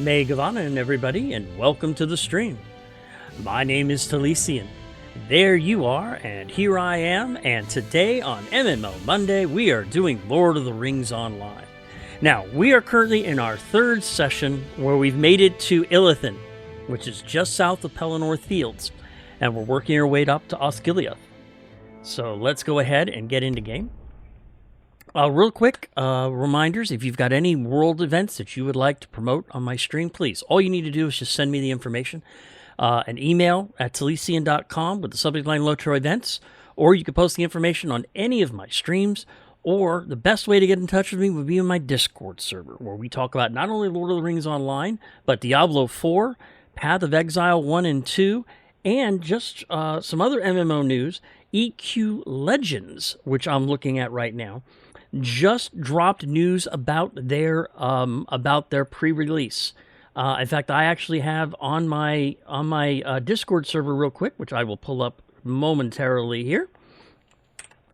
May Gavanan, everybody, and welcome to the stream. My name is Ithilien. There you are, and here I am, and today on MMOnday, we are doing Lord of the Rings Online. Now, we are currently in our third session where we've made it to Ithilien, which is just south of Pelenor Fields, and we're working our way up to Osgiliath. So let's go ahead and get into game. Real quick, reminders, if you've got any world events that you would like to promote on my stream, please, all you need to do is just send me the information. An email at Ithilien.com with the subject line LOTRO events, or you can post the information on any of my streams, or the best way to get in touch with me would be in my Discord server, where we talk about not only Lord of the Rings Online, but Diablo 4, Path of Exile 1 and 2, and just some other MMO news. EQ Legends, which I'm looking at right now, just dropped news about their pre-release. In fact, I actually have on my Discord server real quick, which I will pull up momentarily here.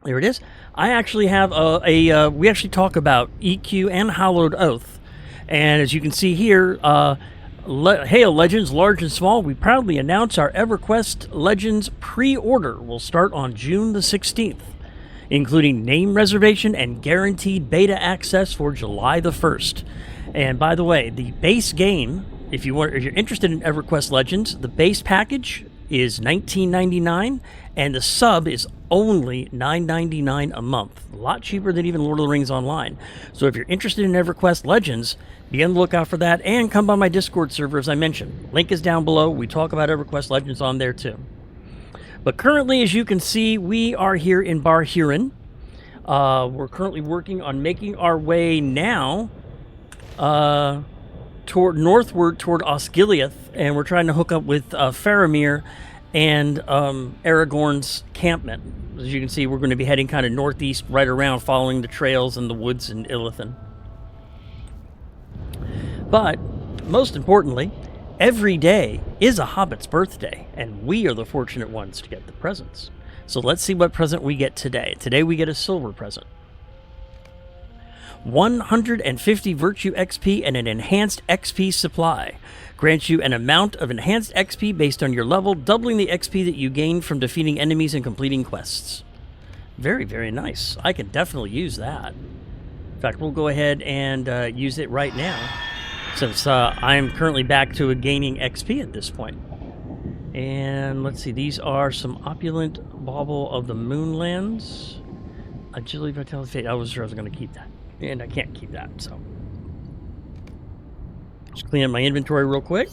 There it is. I actually have we actually talk about EQ and Hallowed Oath, and as you can see here, Hail Legends, large and small, we proudly announce our EverQuest Legends pre-order will start on June the 16th. Including name reservation and guaranteed beta access for July the 1st. And by the way, the base game, if you're interested in EverQuest Legends, the base package is $19.99, and the sub is only $9.99 a month. A lot cheaper than even Lord of the Rings Online. So if you're interested in EverQuest Legends, be on the lookout for that, and come by my Discord server, as I mentioned. Link is down below. We talk about EverQuest Legends on there too. But currently, as you can see, we are here in Ithilien. We're currently working on making our way now northward toward Osgiliath, and we're trying to hook up with Faramir and Aragorn's campment. As you can see, we're going to be heading kind of northeast, right around, following the trails and the woods in Ithilien. But most importantly, every day is a Hobbit's birthday, and we are the fortunate ones to get the presents. So let's see what present we get today. Today we get a silver present. 150 Virtue XP and an Enhanced XP supply. Grants you an amount of Enhanced XP based on your level, doubling the XP that you gain from defeating enemies and completing quests. Very, very nice. I can definitely use that. In fact, we'll go ahead and use it right now, since I am currently back to gaining XP at this point. And let's see, these are some opulent bauble of the Moonlands. Agility, vitality, fate. I was sure I was going to keep that, and I can't keep that, so. Just clean up my inventory real quick.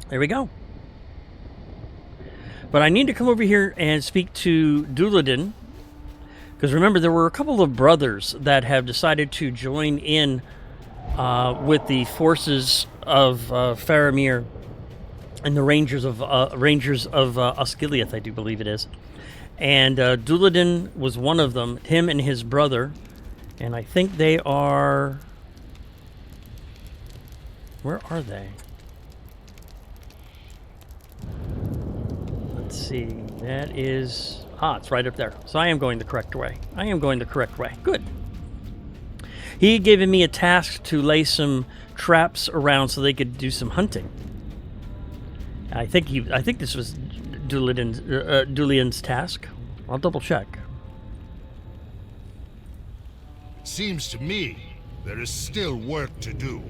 There we go. But I need to come over here and speak to Duladin, because remember, there were a couple of brothers that have decided to join in with the forces of Faramir and the Rangers of Osgiliath, I do believe it is. And Duladin was one of them, him and his brother. And I think they are... Where are they? Let's see. That is... it's right up there. So I am going the correct way. Good. He had given me a task to lay some traps around so they could do some hunting. I think this was Dulian's task. I'll double check. Seems to me there is still work to do.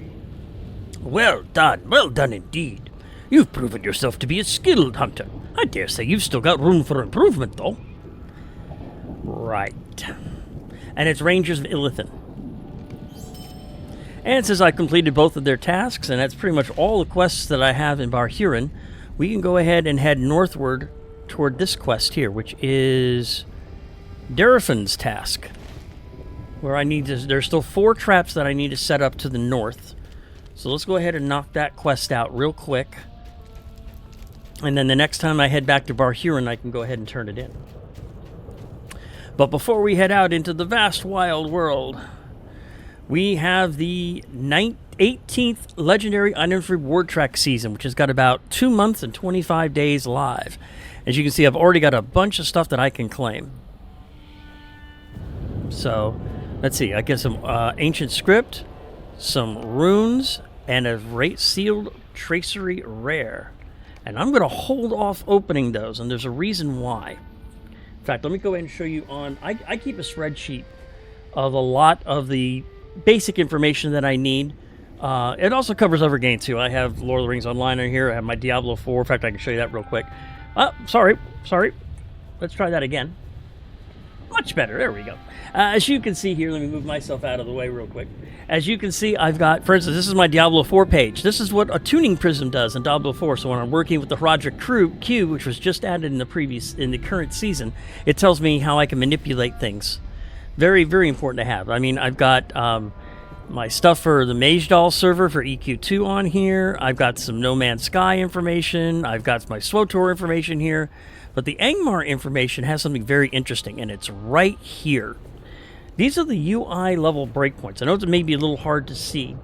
Well done indeed. You've proven yourself to be a skilled hunter. I dare say you've still got room for improvement, though. Right. And it's Rangers of Ithilien. And since I completed both of their tasks, and that's pretty much all the quests that I have in Ithilien, we can go ahead and head northward toward this quest here, which is Darafin's task, where I need to... There's still 4 traps that I need to set up to the north. So let's go ahead and knock that quest out real quick. And then the next time I head back to Ithilien, I can go ahead and turn it in. But before we head out into the vast wild world, we have the 18th Legendary Items Reward Track season, which has got about 2 months and 25 days live. As you can see, I've already got a bunch of stuff that I can claim. So, let's see. I get some Ancient Script, some runes, and a sealed tracery rare. And I'm going to hold off opening those, and there's a reason why. In fact, let me go ahead and show you on... I keep a spreadsheet of a lot of the basic information that I need. It also covers other games, too. I have Lord of the Rings Online in here. I have my Diablo 4. In fact, I can show you that real quick. Sorry. Let's try that again. Much better. There we go. As you can see here, let me move myself out of the way real quick. As you can see, I've got, for instance, this is my Diablo 4 page. This is what a tuning prism does in Diablo 4. So when I'm working with the Roderick Q, which was just added in the current season, it tells me how I can manipulate things. Very, very important to have. I mean, I've got my stuff for the Mage Doll server for EQ2 on here. I've got some No Man's Sky information. I've got my SWTOR information here. But the Angmar information has something very interesting, and it's right here. These are the UI level breakpoints. I know it may be a little hard to see,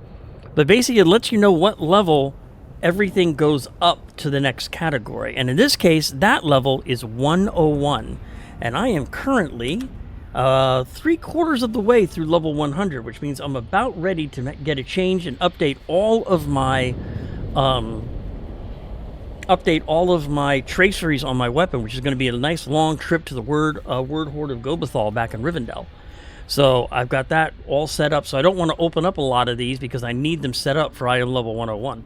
but basically it lets you know what level everything goes up to the next category. And in this case, that level is 101. And I am currently 3/4 of the way through level 100, which means I'm about ready to get a change and update all of my traceries on my weapon, which is going to be a nice long trip to the Word Horde of Gobathal back in Rivendell. So I've got that all set up. So I don't want to open up a lot of these because I need them set up for item level 101.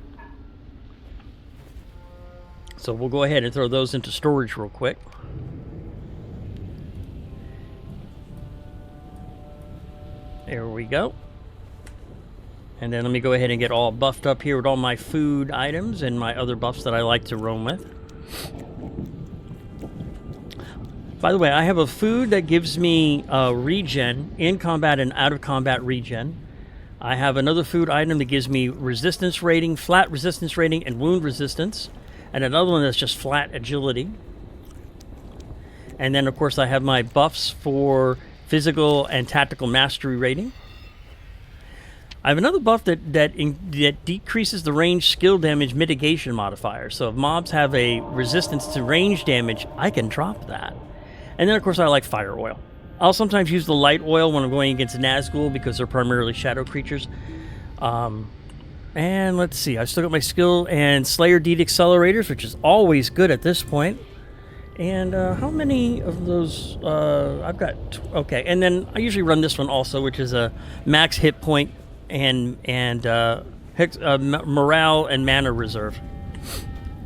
So we'll go ahead and throw those into storage real quick. There we go. And then let me go ahead and get all buffed up here with all my food items and my other buffs that I like to roam with. By the way, I have a food that gives me regen, in combat and out of combat regen. I have another food item that gives me resistance rating, flat resistance rating, and wound resistance. And another one that's just flat agility. And then, of course, I have my buffs for physical and tactical mastery rating. I have another buff that decreases the range skill damage mitigation modifier. So if mobs have a resistance to range damage, I can drop that. And then, of course, I like fire oil. I'll sometimes use the light oil when I'm going against Nazgul because they're primarily shadow creatures. And let's see, I've still got my skill and Slayer Deed accelerators, which is always good at this point. And how many of those? I've got... Okay, and then I usually run this one also, which is a max hit point and morale and mana reserve.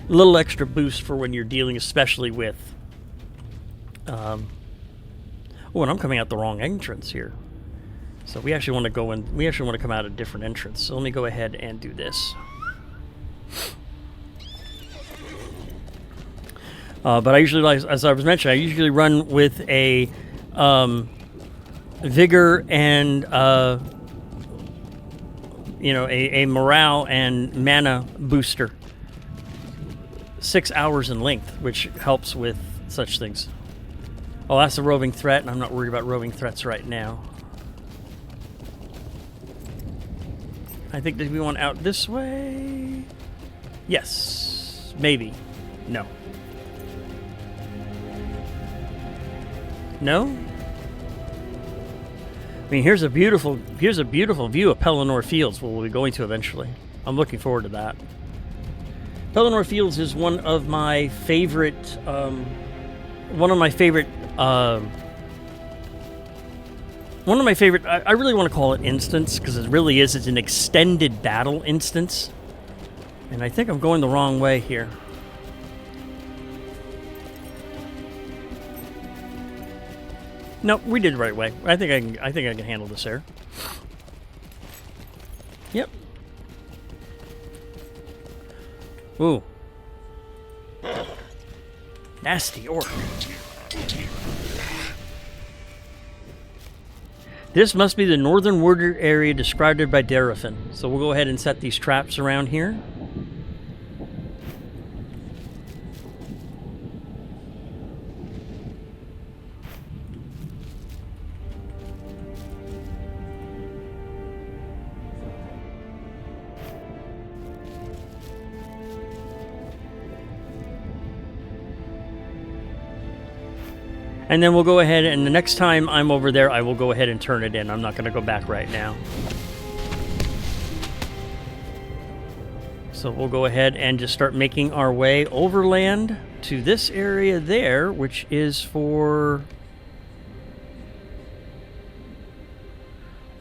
A little extra boost for when you're dealing especially with... oh, and I'm coming out the wrong entrance here. So we actually want to go in... We actually want to come out a different entrance. So let me go ahead and do this. But I usually, like, as I was mentioning, I usually run with a vigor and a morale and mana booster. 6 hours in length, which helps with such things. Oh, that's a roving threat, and I'm not worried about roving threats right now. I think that we want out this way. Yes, maybe. No. No? I mean, here's a beautiful view of Pelenor Fields, where we'll be going to eventually. I'm looking forward to that. Pelenor Fields is one of my favorite, I really want to call it instance, because it really is. It's an extended battle instance. And I think I'm going the wrong way here. Nope, we did the right way. I think I can handle this here. Yep. Ooh. Nasty orc. This must be the northern border area described by Daraphin. So we'll go ahead and set these traps around here. And then we'll go ahead, and the next time I'm over there, I will go ahead and turn it in. I'm not going to go back right now. So we'll go ahead and just start making our way overland to this area there, which is for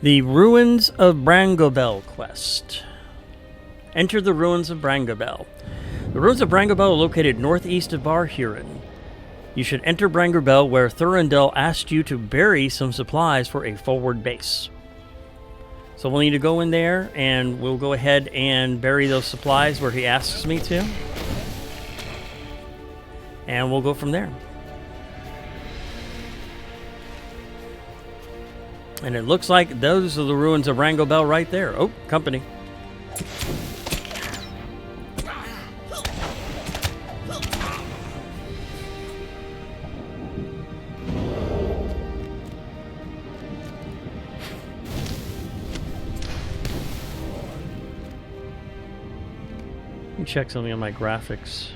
the Ruins of Brangobel quest. Enter the Ruins of Brangobel. The Ruins of Brangobel are located northeast of Bar Huron. You should enter Brangobel where Thurendel asked you to bury some supplies for a forward base. So we'll need to go in there, and we'll go ahead and bury those supplies where he asks me to. And we'll go from there. And it looks like those are the Ruins of Brangobel right there. Oh, company. Let me check something on my graphics.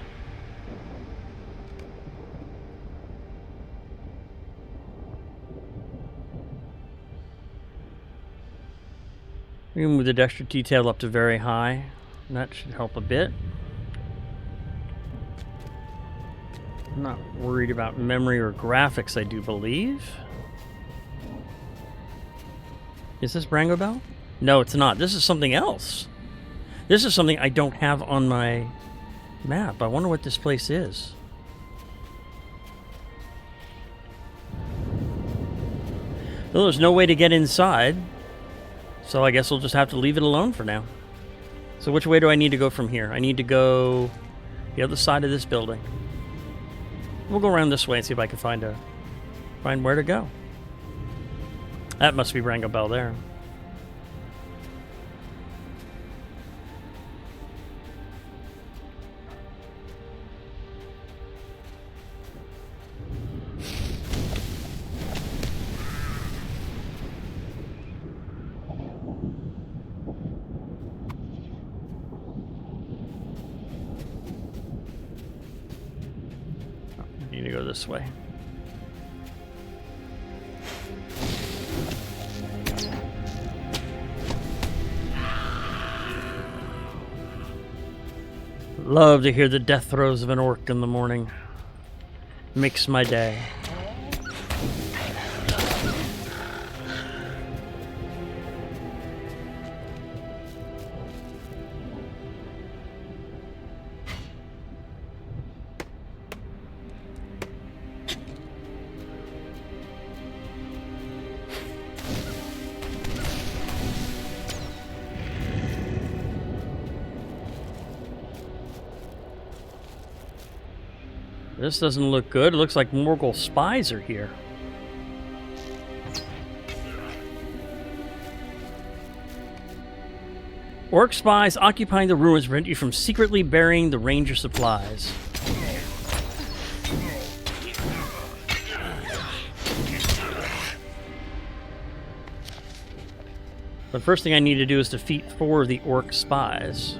We can move the dexter detail up to very high. And that should help a bit. I'm not worried about memory or graphics, I do believe. Is this Brangobel? No, it's not. This is something else. This is something I don't have on my map. I wonder what this place is. Well, there's no way to get inside, so I guess we'll just have to leave it alone for now. So which way do I need to go from here? I need to go the other side of this building. We'll go around this way and see if I can find where to go. That must be Brangobel there. Need to go this way. Love to hear the death throes of an orc in the morning. Makes my day. This doesn't look good. It looks like Morgul spies are here. Orc spies occupying the ruins prevent you from secretly burying the ranger supplies. The first thing I need to do is defeat 4 of the orc spies.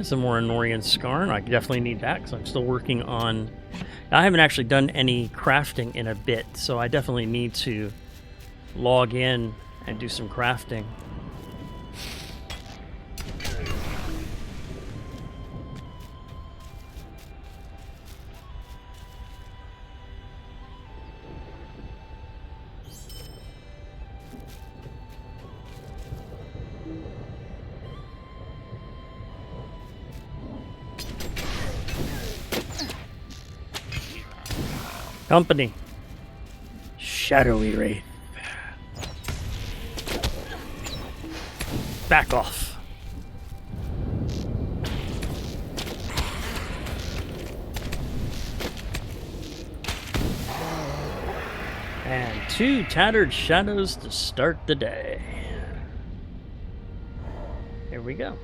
Some more Anorian Skarn. I definitely need that because I'm still working on... I haven't actually done any crafting in a bit, so I definitely need to log in and do some crafting. Company. Shadowy Wraith. Back off. And 2 tattered shadows to start the day. Here we go.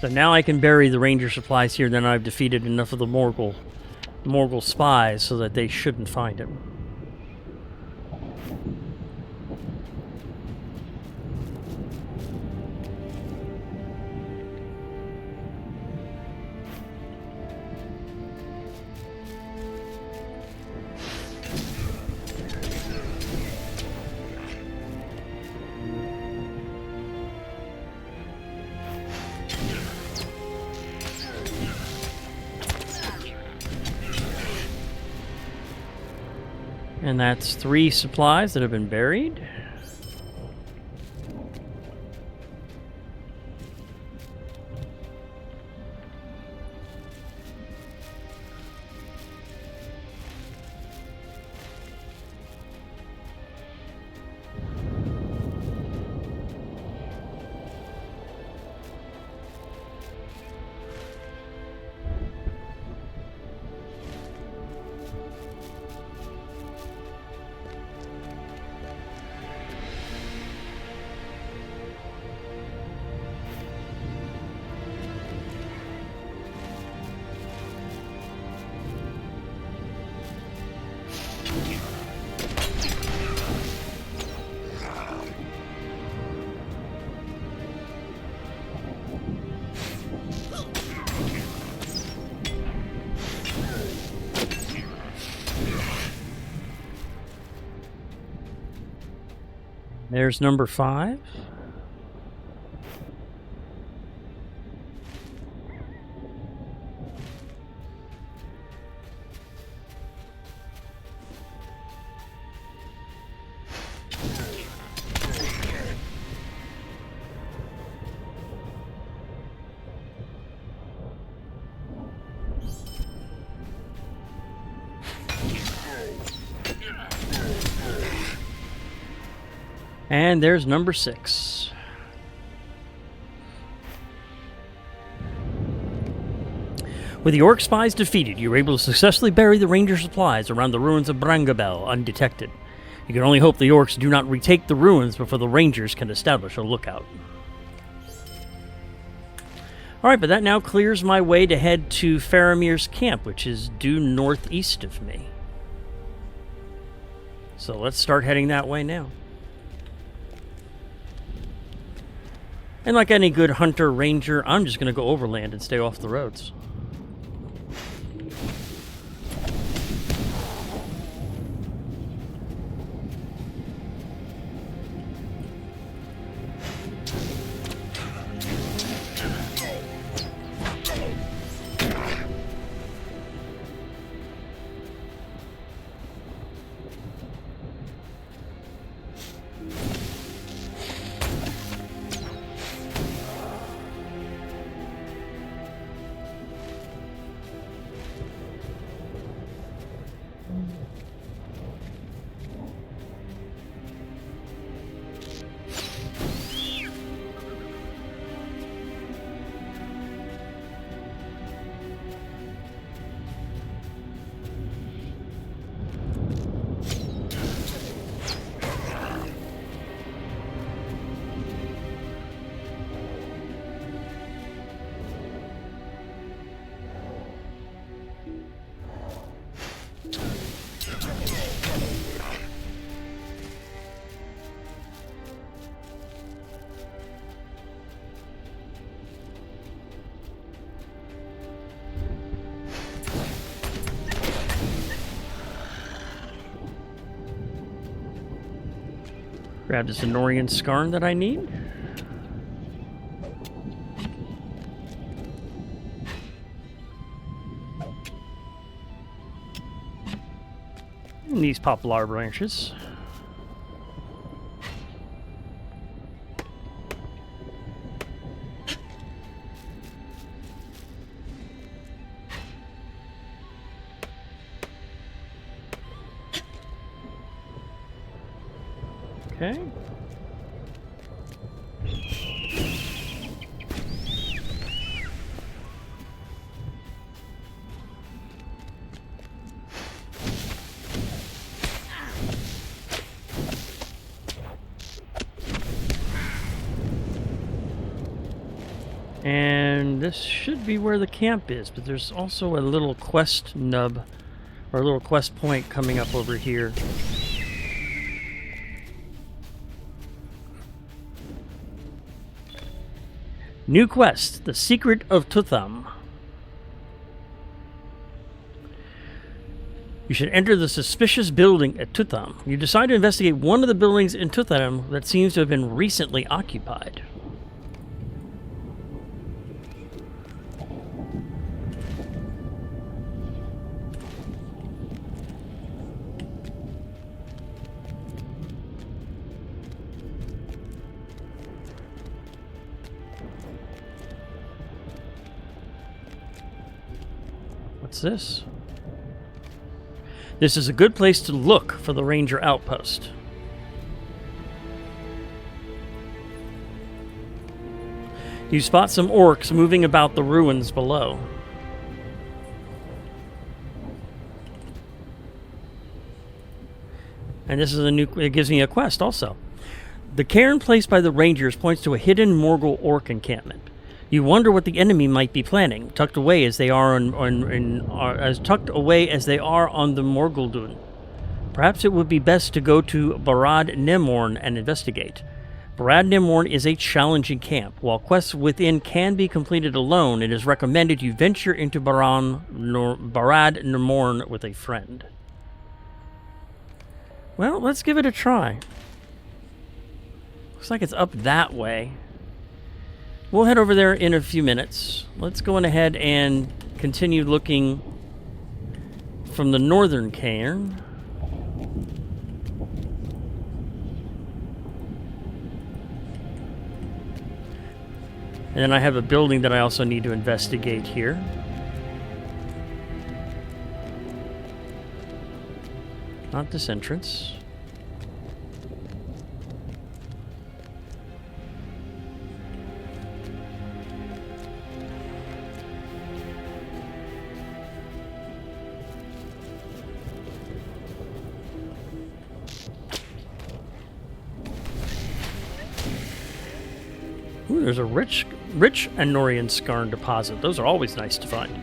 So now I can bury the ranger supplies here, then I've defeated enough of the Morgul spies so that they shouldn't find him. And that's 3 supplies that have been buried. There's number 5. And there's number 6. With the orc spies defeated, you were able to successfully bury the ranger supplies around the ruins of Brangabel undetected. You can only hope the orcs do not retake the ruins before the rangers can establish a lookout. Alright, but that now clears my way to head to Faramir's camp, which is due northeast of me. So let's start heading that way now. And like any good hunter ranger, I'm just going to go overland and stay off the roads. Grab this Anorian Scarn that I need. And these poplar branches. Okay. And this should be where the camp is, but there's also a little quest nub, or a little quest point coming up over here. New quest, The Secret of Tutham. You should enter the suspicious building at Tutham. You decide to investigate one of the buildings in Tutham that seems to have been recently occupied. What's this? This is a good place to look for the ranger outpost. You spot some orcs moving about the ruins below. And this is a new... It gives me a quest also. The cairn placed by the rangers points to a hidden Morgul orc encampment. You wonder what the enemy might be planning, tucked away as they are on the Morguldun. Perhaps it would be best to go to Barad Nemorn and investigate. Barad Nemorn is a challenging camp. While quests within can be completed alone, it is recommended you venture into Barad Nemorn with a friend. Well, let's give it a try. Looks like it's up that way. We'll head over there in a few minutes. Let's go on ahead and continue looking from the northern cairn. And then I have a building that I also need to investigate here. Not this entrance. Ooh, there's a rich Anorian Skarn deposit. Those are always nice to find.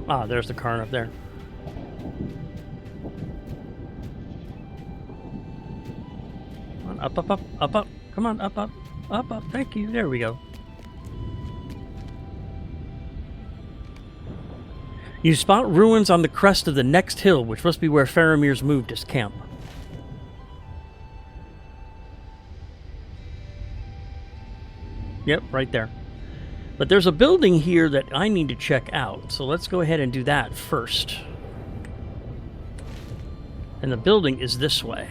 Ah, there's the Karn up there. Come on, up, up, up, up, up. Come on, up, up, up, up. Thank you. There we go. You spot ruins on the crest of the next hill, which must be where Faramir's moved his camp. Yep, right there. But there's a building here that I need to check out, so let's go ahead and do that first. And the building is this way.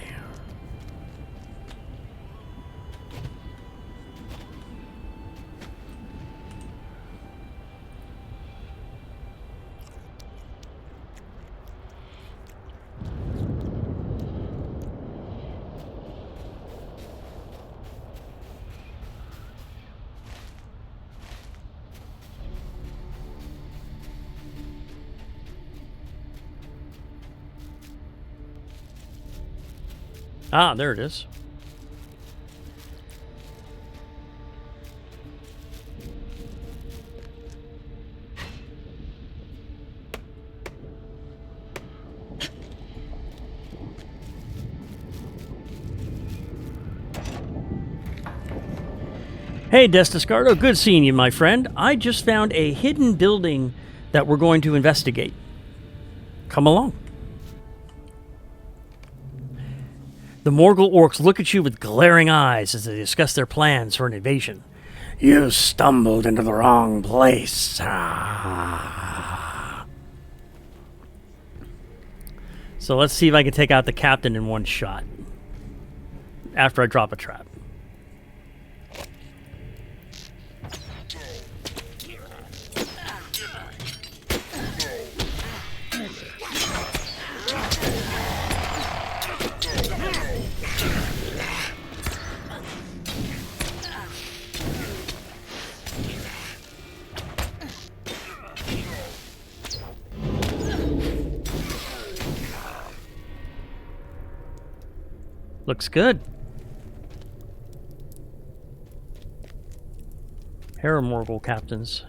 Ah, there it is. Hey, Destiscardo, good seeing you, my friend. I just found a hidden building that we're going to investigate. Come along. The Morgul orcs look at you with glaring eyes as they discuss their plans for an invasion. You stumbled into the wrong place. Ah. So let's see if I can take out the captain in one shot. After I drop a trap. Looks good. Paramorgul captains.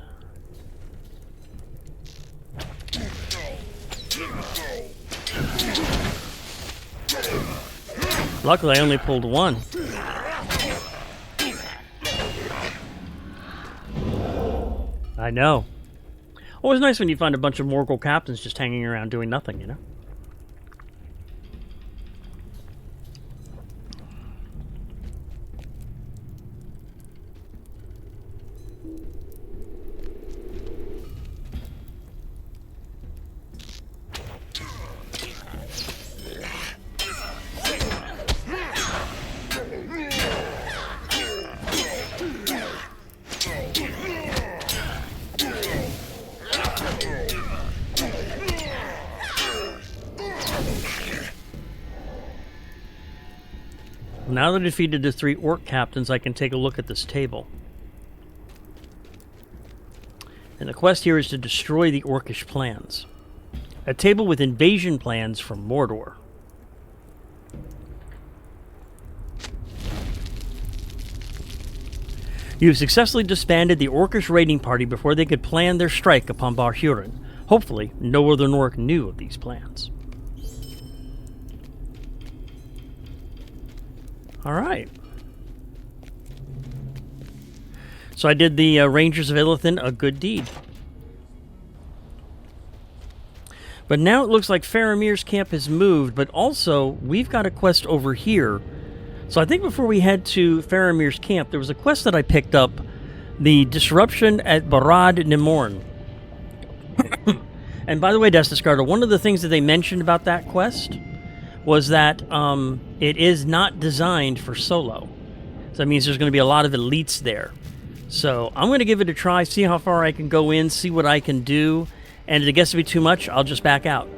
Luckily, I only pulled one. know. Always nice when you find a bunch of Morgul captains just hanging around doing nothing, you know? Now that I defeated the 3 orc captains, I can take a look at this table. And the quest here is to destroy the orcish plans. A table with invasion plans from Mordor. You've successfully disbanded the orcish raiding party before they could plan their strike upon Barhurin. Hopefully, no other orc knew of these plans. Alright. So I did the Rangers of Ithilien a good deed. But now it looks like Faramir's camp has moved, but also we've got a quest over here. So I think before we head to Faramir's camp, there was a quest that I picked up, the Disruption at Barad Nimorn. And by the way, Destiscardo, one of the things that they mentioned about that quest was that it is not designed for solo. So that means there's going to be a lot of elites there. So I'm going to give it a try, see how far I can go in, see what I can do. And if it gets to be too much, I'll just back out.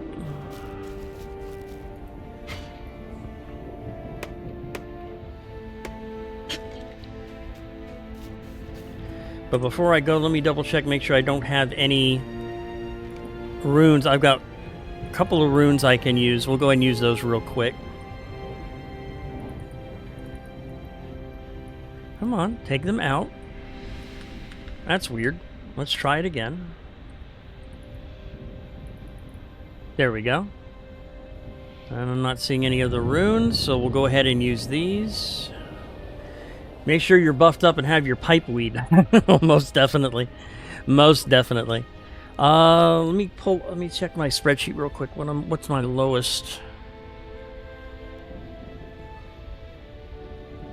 But before I go, let me double check, make sure I don't have any runes. I've got couple of runes I can use. We'll go ahead and use those real quick. Come on, take them out. That's weird. Let's try it again. There we go. And I'm not seeing any other runes, so we'll go ahead and use these. Make sure you're buffed up and have your pipe weed. Most definitely. Most definitely. Let me check my spreadsheet real quick. What's my lowest?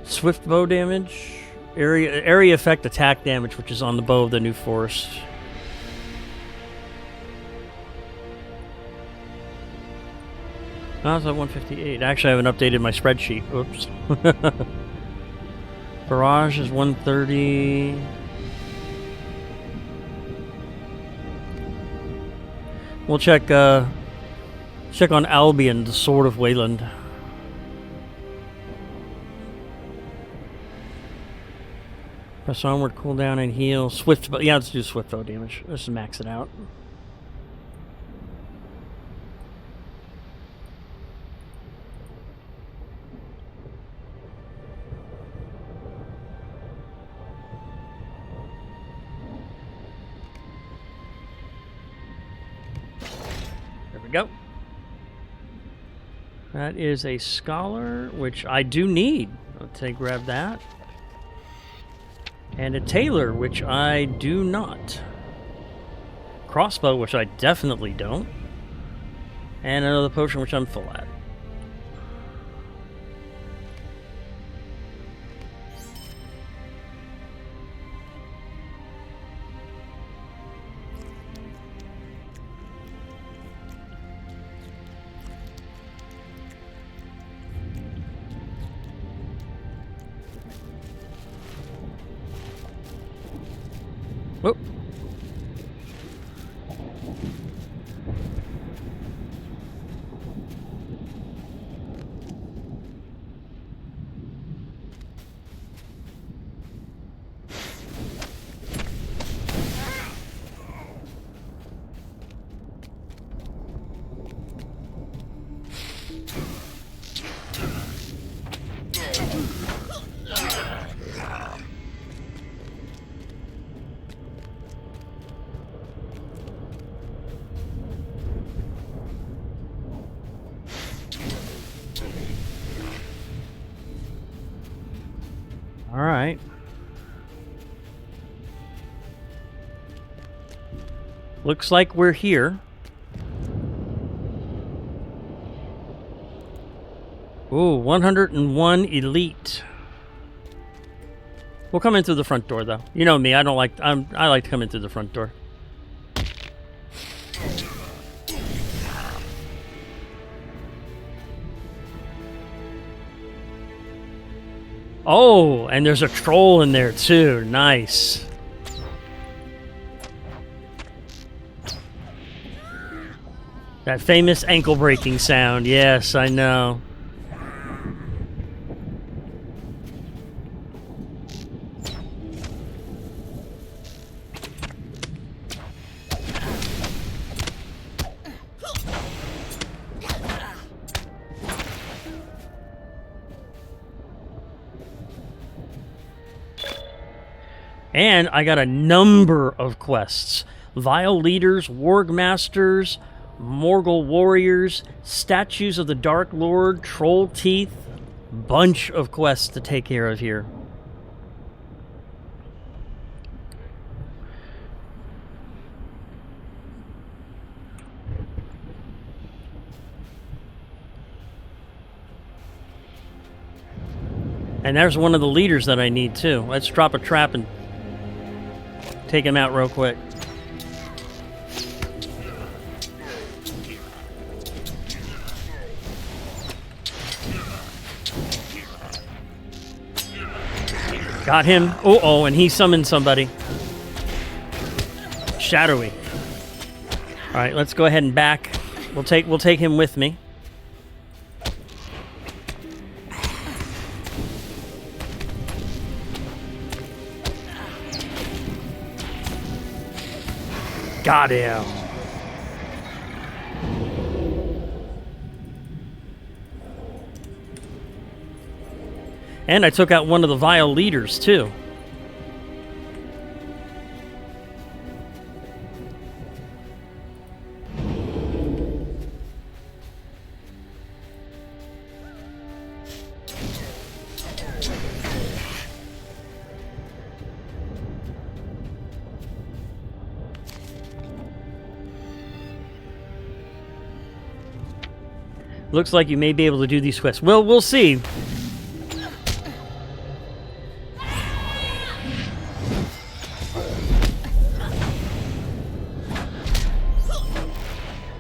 Swift bow damage, area effect attack damage, which is on the bow of the New Forest. Oh, it's at 158. Actually, I haven't updated my spreadsheet. Oops. Barrage is 130. We'll check on Albion, the Sword of Wayland. Press onward, cooldown, and heal. Swift bow. Yeah, let's do swift bow damage. Let's max it out. Go. That is a scholar, which I do need. I'll grab that. And a tailor, which I do not. Crossbow, which I definitely don't. And another potion, which I'm full at. Whoop. All right. Looks like we're here. Ooh, 101 elite. We'll come in through the front door, though. You know me, I like to come in through the front door. Oh, and there's a troll in there, too. Nice. That famous ankle-breaking sound. Yes, I know. And I got a number of quests. Vile Leaders, Warg Masters, Morgul Warriors, Statues of the Dark Lord, Troll Teeth. Bunch of quests to take care of here. And there's one of the leaders that I need, too. Let's drop a trap and take him out real quick. Got him. Uh-oh, and he summoned somebody. Shadowy. All right, let's go ahead and back. We'll take him with me. Got him. And I took out one of the Vile Leaders, too. Looks like you may be able to do these quests. Well, we'll see.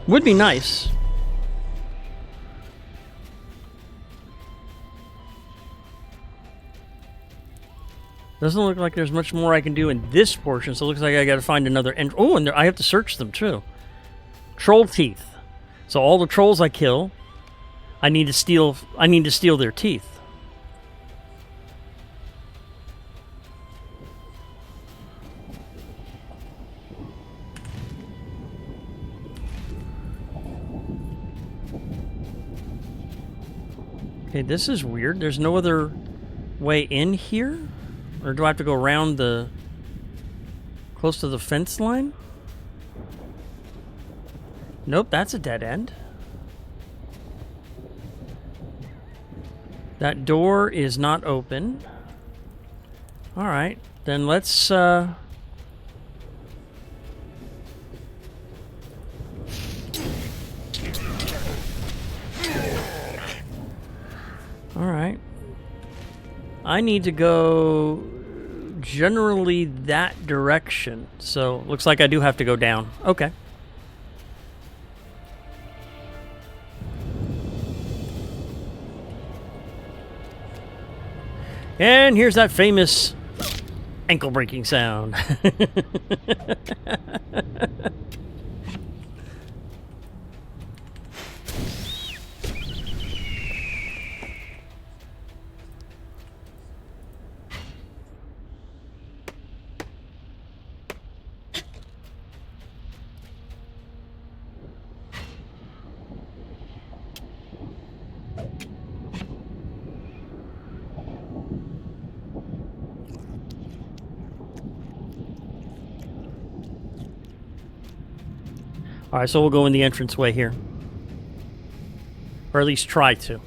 Would be nice. Doesn't look like there's much more I can do in this portion, so it looks like I gotta find another end. Oh, and I have to search them too. Troll teeth. So all the trolls I kill, I need to steal their teeth. Okay, this is weird. There's no other way in here? Or do I have to go around close to the fence line? Nope, that's a dead end. That door is not open. Alright, then let's, Alright. I need to go generally that direction. So, looks like I do have to go down. Okay. And here's that famous ankle-breaking sound. Alright, so we'll go in the entranceway here. Or at least try to.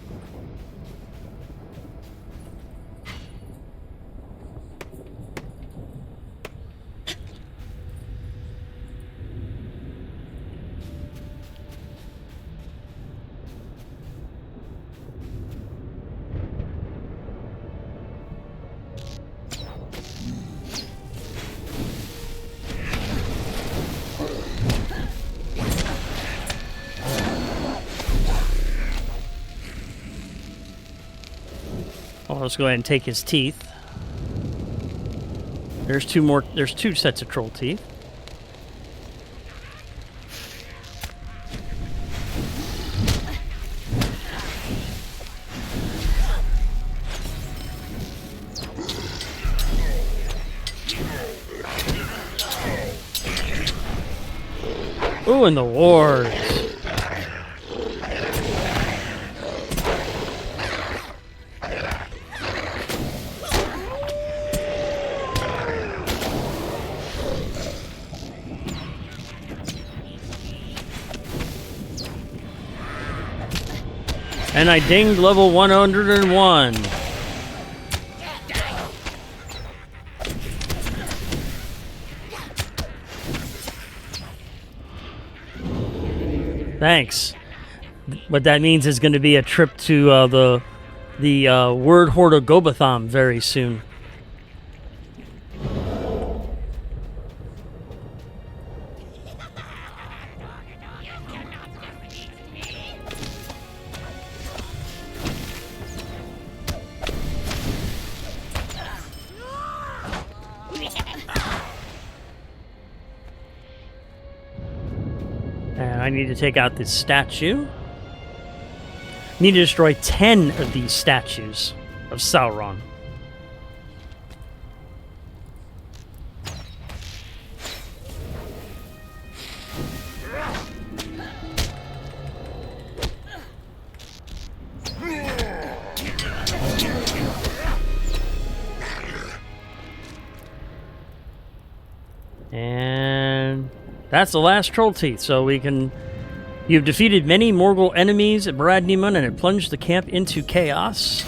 let's go ahead and take his teeth. There's two sets of troll teeth. Ooh, and the wards. And I dinged level 101. Thanks. What that means is going to be a trip to the Word Horde of Gobatham very soon. And I need to take out this statue. Need to destroy 10 of these statues of Sauron. And that's the last troll teeth, so we can... You've defeated many Morgul enemies at Barad Nemun and have plunged the camp into chaos.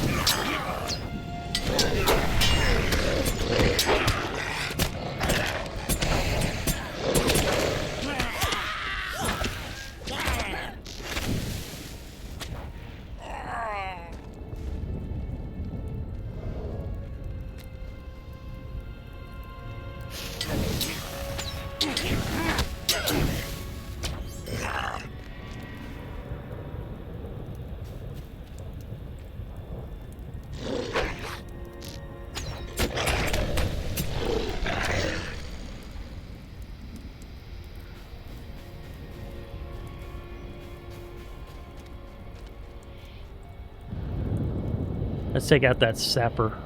Let's take out that sapper.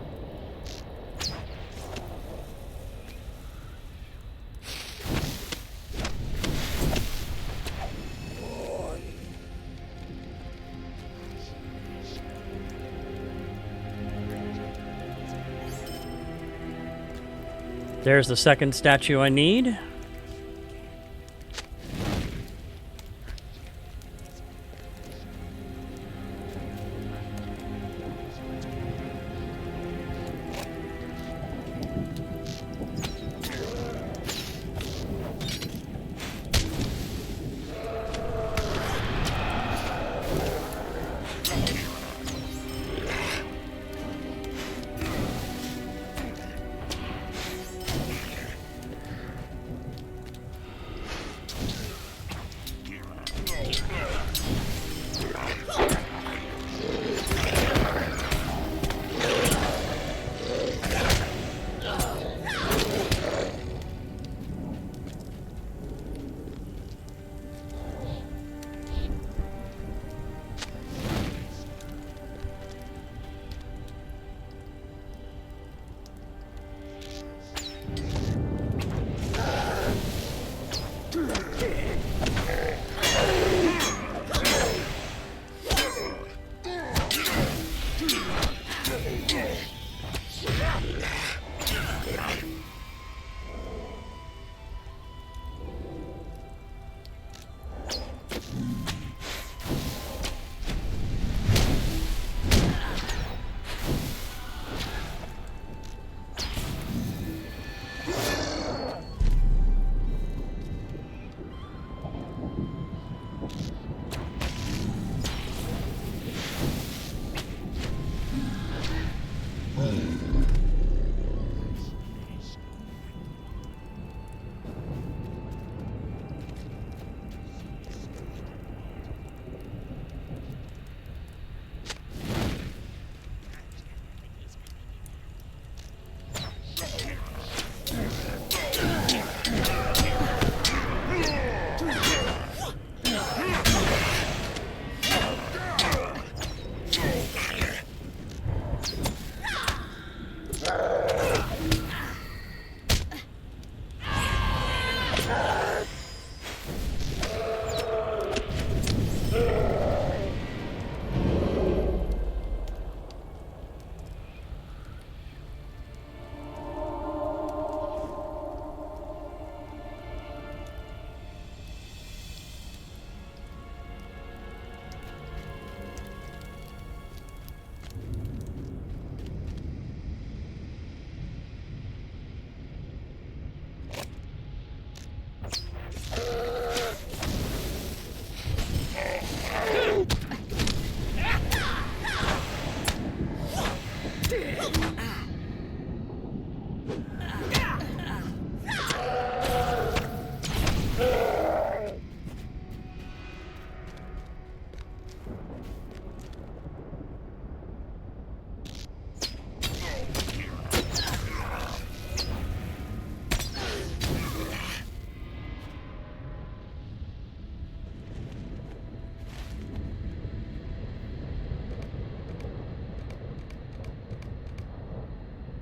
There's the second statue I need.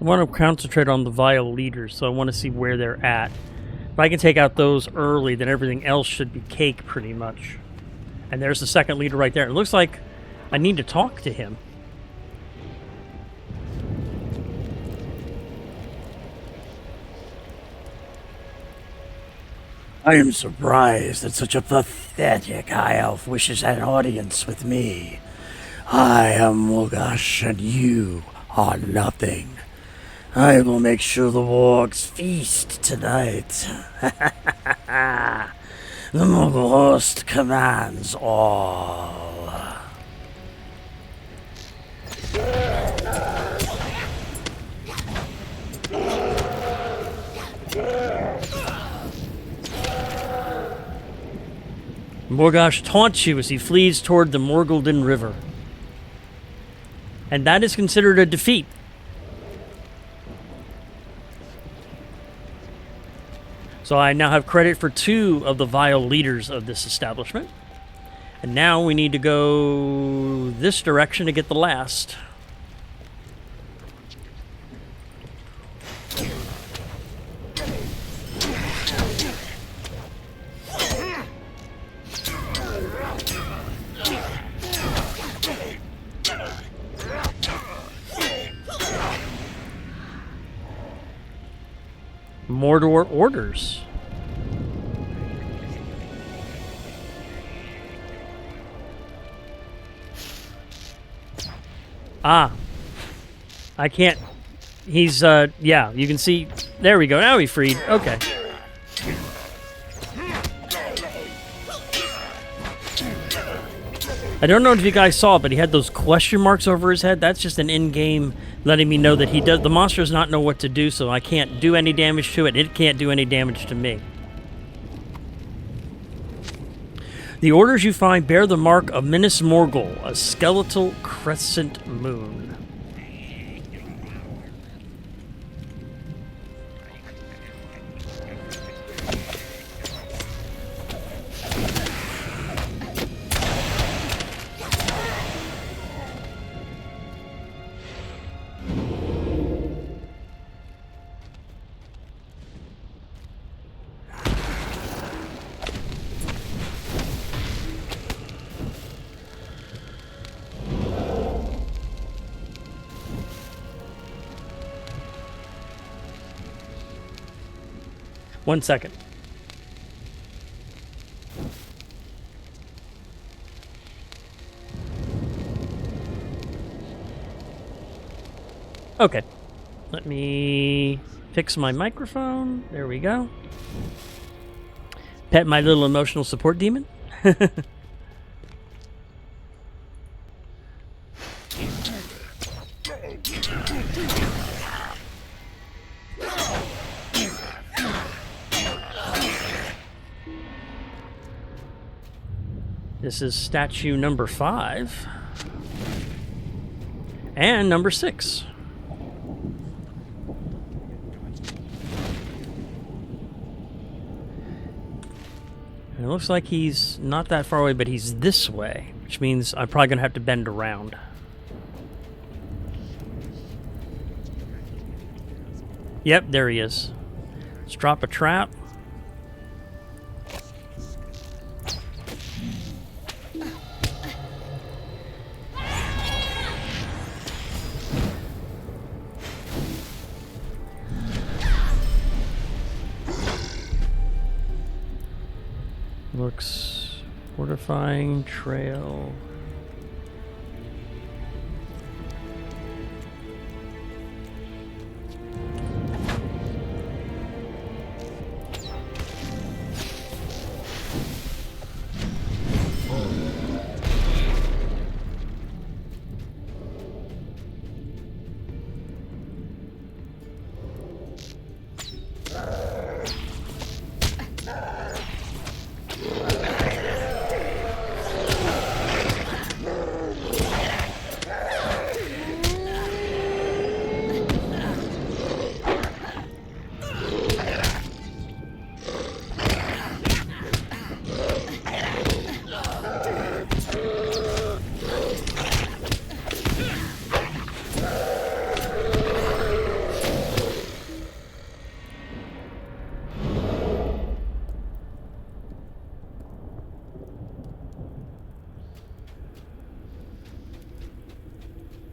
I want to concentrate on the Vile leaders, so I want to see where they're at. If I can take out those early, then everything else should be cake pretty much. And there's the second leader right there. It looks like I need to talk to him. I am surprised that such a pathetic high elf wishes an audience with me. I am Mulgash and you are nothing. I will make sure the wargs feast tonight. The Mogul host commands all. Morgosh taunts you as he flees toward the Morgulden River. And that is considered a defeat. So I now have credit for 2 of the vile leaders of this establishment. And now we need to go this direction to get the last. Mordor orders. Ah. I can't. He's, yeah, you can see. There we go. Now he freed. Okay. I don't know if you guys saw it, but he had those question marks over his head. That's just an in-game letting me know that he does. The monster does not know what to do, so I can't do any damage to it. It can't do any damage to me. The orders you find bear the mark of Minas Morgul, a skeletal crescent moon. One second. Okay. Let me fix my microphone. There we go. Pet my little emotional support demon. This is statue number 5. And number 6. And it looks like he's not that far away, but he's this way, which means I'm probably going to have to bend around. Yep, there he is. Let's drop a trap. Looks fortifying trail.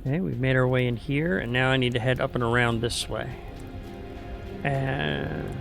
Okay, we've made our way in here, and now I need to head up and around this way. And...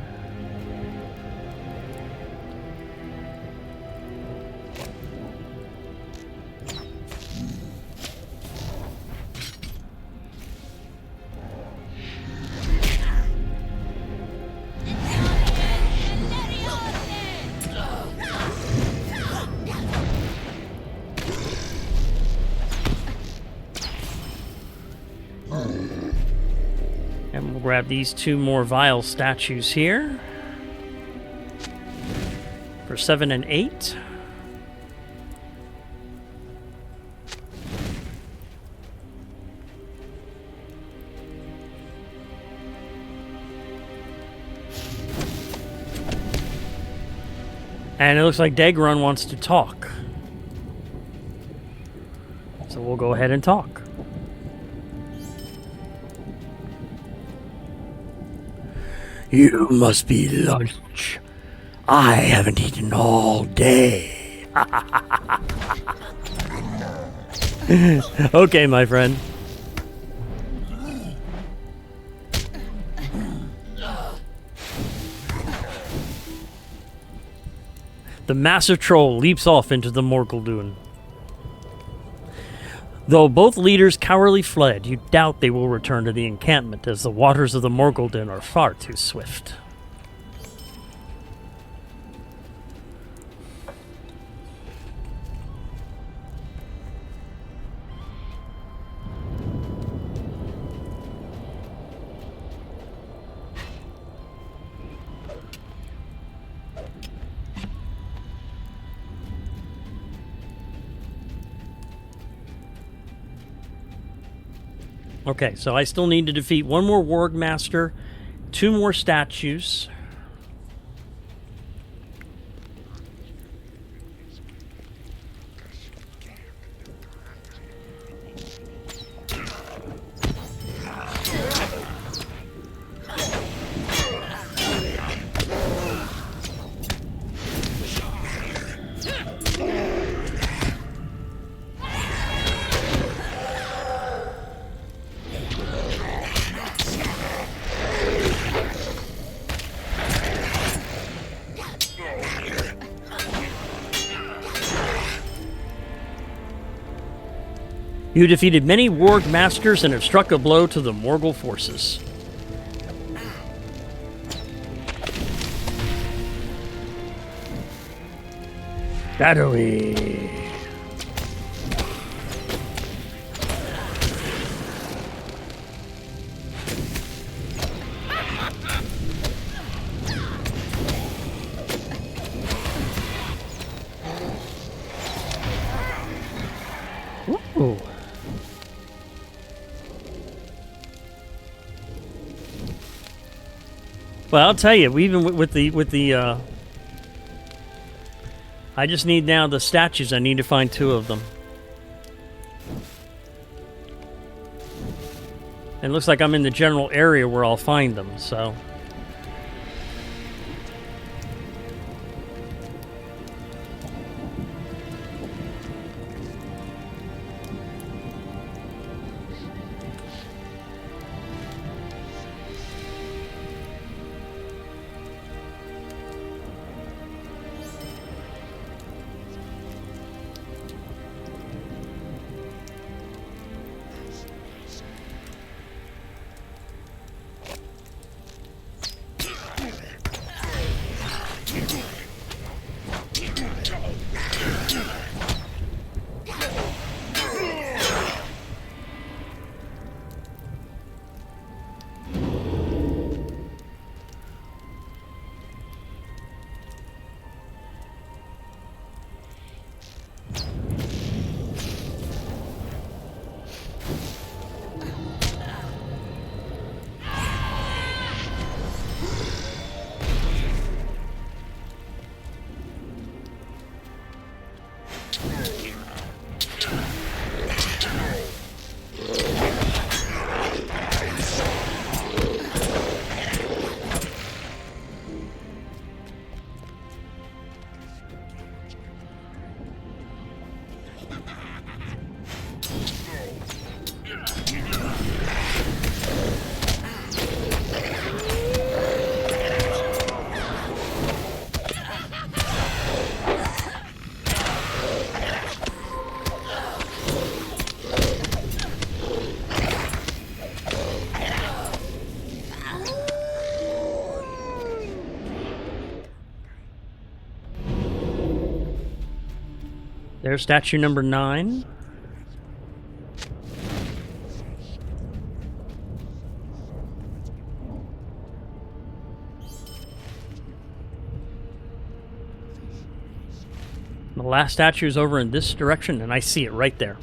And we'll grab these 2 more vile statues here. For 7 and 8. And it looks like Dagron wants to talk. So we'll go ahead and talk. You must be lunch. I haven't eaten all day. Okay, my friend. The massive troll leaps off into the Morguldoon. Though both leaders cowardly fled, you doubt they will return to the encampment, as the waters of the Morguldoon are far too swift. Okay, so I still need to defeat 1 more Warg Master, 2 more statues. You defeated many Warg Masters and have struck a blow to the Morgul forces. Shadowy. Ooh. Well, I'll tell you, even with the I just need now the statues. I need to find 2 of them. And it looks like I'm in the general area where I'll find them, so... There's statue number 9. The last statue is over in this direction, and I see it right there.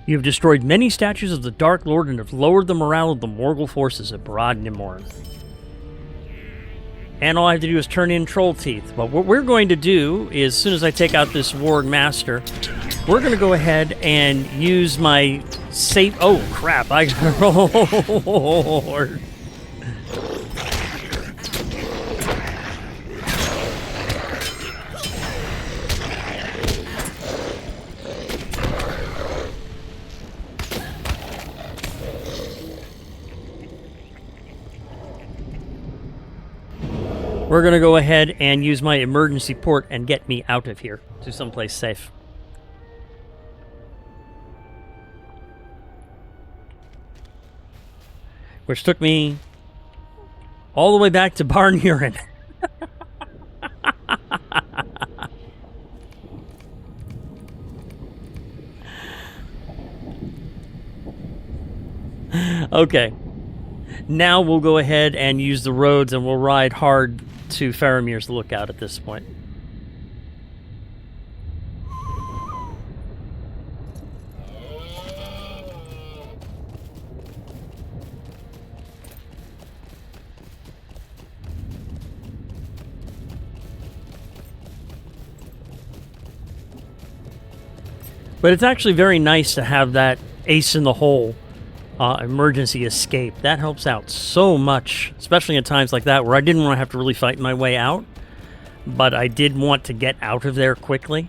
You have destroyed many statues of the Dark Lord and have lowered the morale of the Morgul forces at Barad Nimorn. And all I have to do is turn in troll teeth. But what we're going to do is, as soon as I take out this Warg Master, we're going to go ahead and use my safe... Oh, crap. Oh, Lord. We're going to go ahead and use my emergency port and get me out of here to someplace safe. Which took me all the way back to Barn Urine. Okay. Now we'll go ahead and use the roads and we'll ride hard to Faramir's lookout at this point. But it's actually very nice to have that ace in the hole emergency escape. That helps out so much, especially at times like that where I didn't want to have to really fight my way out, but I did want to get out of there quickly.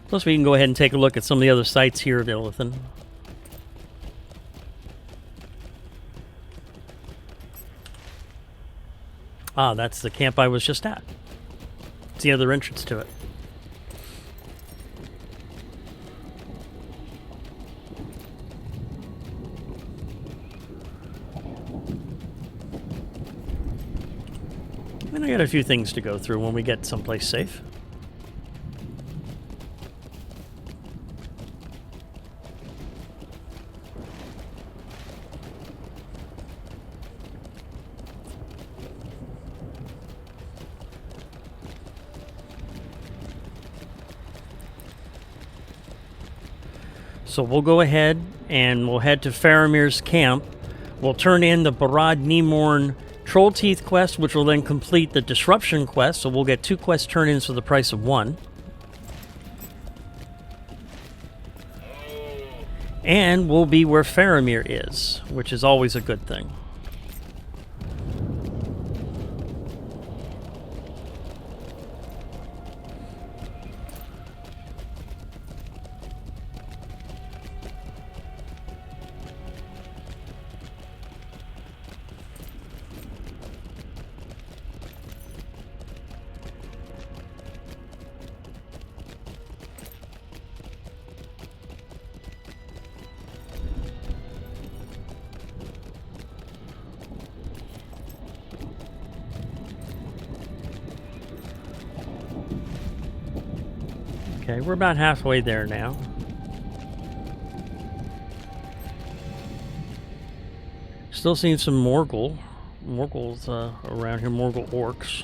Plus, we can go ahead and take a look at some of the other sites here at Ithilien. Ah, that's the camp I was just at. It's the other entrance to it. And I got a few things to go through when we get someplace safe. So we'll go ahead and we'll head to Faramir's camp. We'll turn in the Barad Nimorn Troll Teeth quest, which will then complete the Disruption quest. So we'll get 2 quest turn-ins for the price of 1. And we'll be where Faramir is, which is always a good thing. Okay, we're about halfway there now. Still seeing some Morgul. Morgul's around here, Morgul orcs.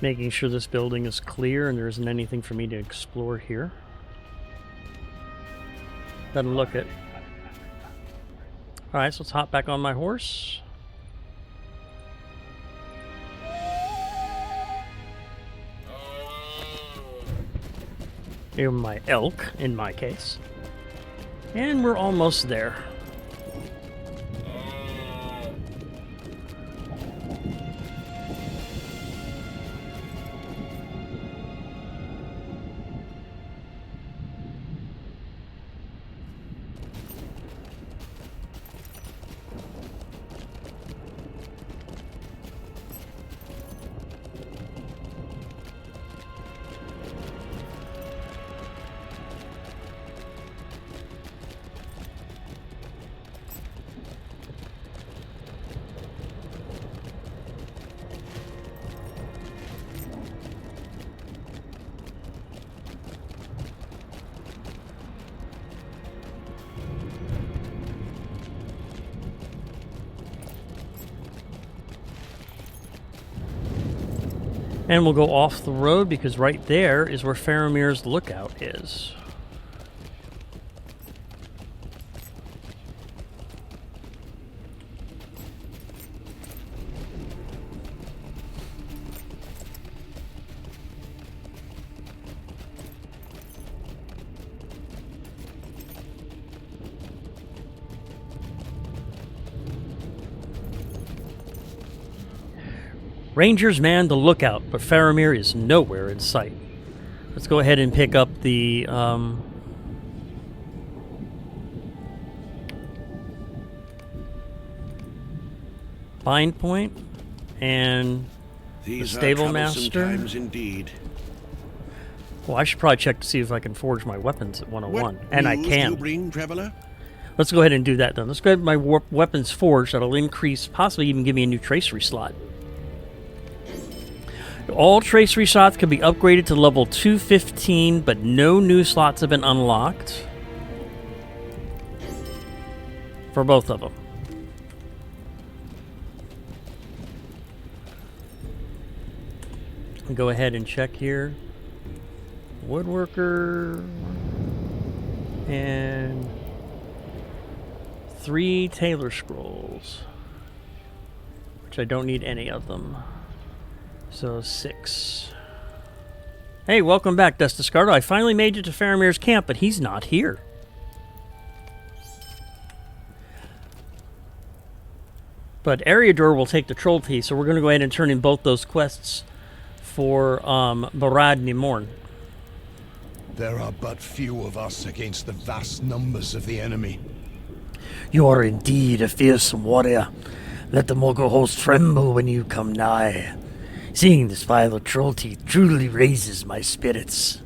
Making sure this building is clear and there isn't anything for me to explore here. Doesn't look it. Alright, so let's hop back on my horse. Or my elk, in my case. And we're almost there. And we'll go off the road because right there is where Faramir's lookout is. Rangers man the lookout, but Faramir is nowhere in sight. Let's go ahead and pick up the bind point and the stable master. Times indeed. Well, I should probably check to see if I can forge my weapons at 101, and I news can. You bring, traveler? Let's go ahead and do that then. Let's get my weapons forged. That'll increase, possibly even give me a new tracery slot. All tracery slots can be upgraded to level 215, but no new slots have been unlocked for both of them. I'll go ahead and check here. Woodworker and 3 tailor scrolls, which I don't need any of them. So 6. Hey, welcome back, Destiscardo. I finally made it to Faramir's camp, but he's not here. But Eriador will take the troll piece, so we're going to go ahead and turn in both those quests for Barad Nimorn. There are but few of us against the vast numbers of the enemy. You are indeed a fearsome warrior. Let the Mogul host tremble when you come nigh. Seeing this vial of troll teeth truly raises my spirits.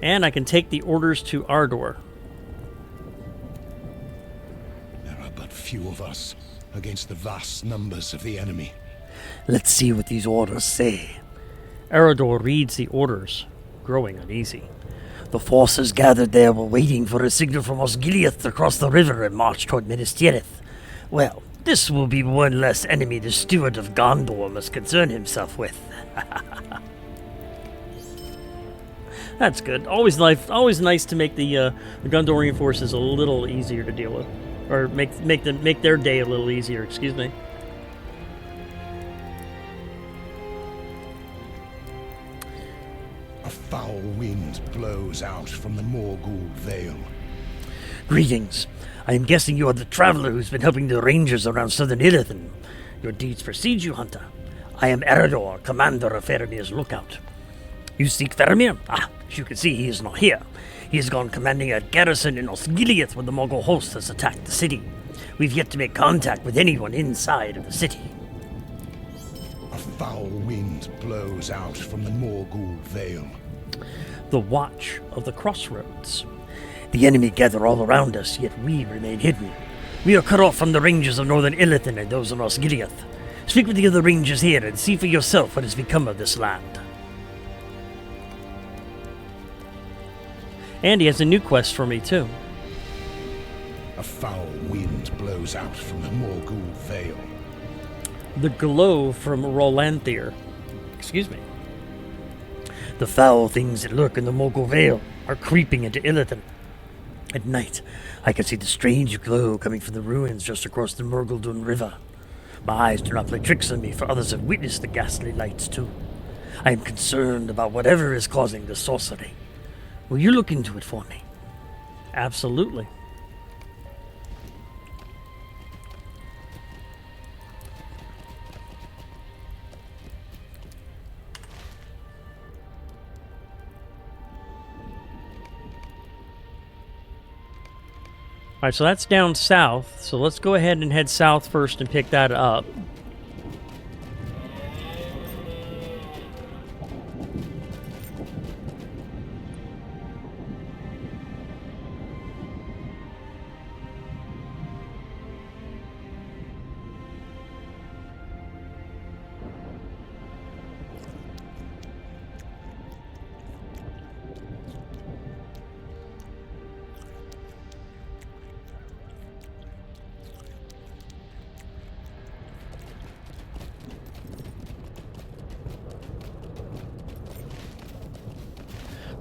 And I can take the orders to Ardor. There are but few of us against the vast numbers of the enemy. Let's see what these orders say. Eriador reads the orders, growing uneasy. The forces gathered there were waiting for a signal from Osgiliath to cross the river and march toward Minas Tirith. Well, this will be one less enemy the steward of Gondor must concern himself with. That's good. Always nice to make the Gondorian forces a little easier to deal with, or make their day a little easier. Excuse me. A foul wind blows out from the Morgul Vale. Greetings. I am guessing you are the traveler who's been helping the rangers around southern Ithilien. Your deeds precede you, hunter. I am Eriador, commander of Faramir's lookout. You seek Faramir? Ah, as you can see, he is not here. He has gone commanding a garrison in Osgiliath when the Mogul host has attacked the city. We've yet to make contact with anyone inside of the city. A foul wind blows out from the Morgul Vale. The Watch of the Crossroads. The enemy gather all around us, yet we remain hidden. We are cut off from the rangers of northern Ithilien and those in Osgiliath. Speak with the other rangers here and see for yourself what has become of this land. And he has a new quest for me, too. A foul wind blows out from the Morgul Vale. the glow from Rolanthir. Excuse me. The foul things that lurk in the Mogul Vale are creeping into Ithilien. At night, I can see the strange glow coming from the ruins just across the Murgledun River. My eyes do not play tricks on me, for others have witnessed the ghastly lights too. I am concerned about whatever is causing the sorcery. Will you look into it for me? Absolutely. Alright, so that's down south. So let's go ahead and head south first and pick that up.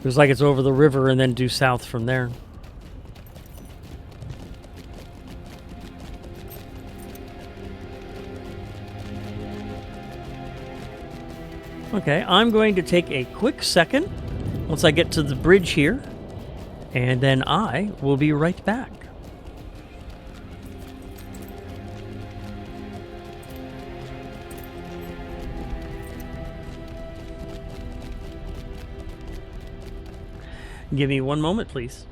Looks like it's over the river and then due south from there. Okay, I'm going to take a quick second once I get to the bridge here, and then I will be right back. Give me one moment, please.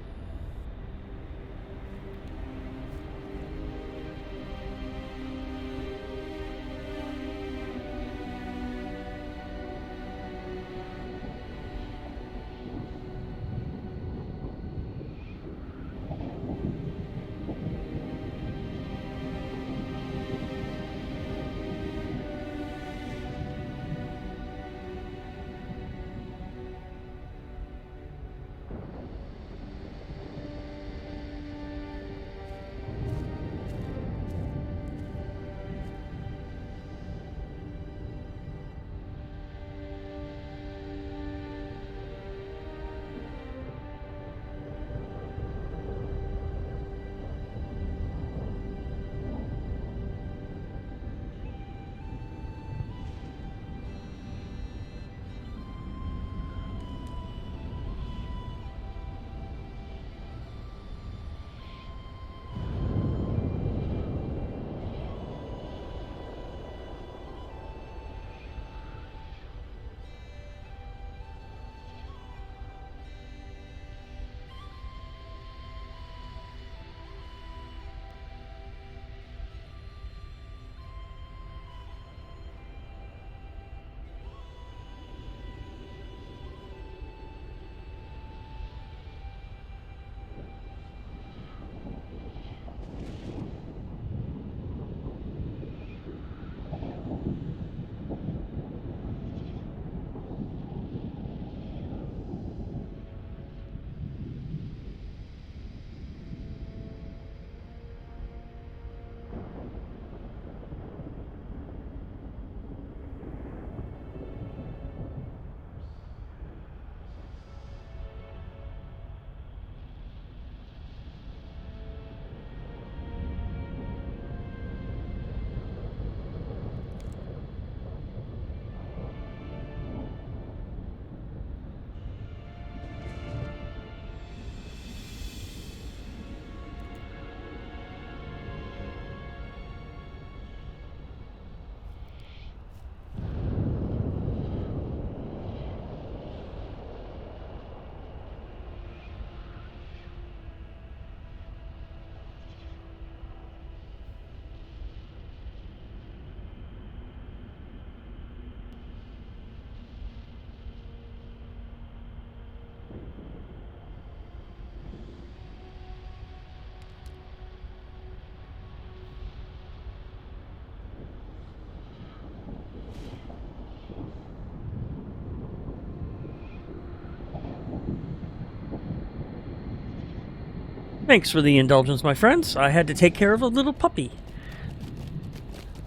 Thanks for the indulgence, my friends. I had to take care of a little puppy.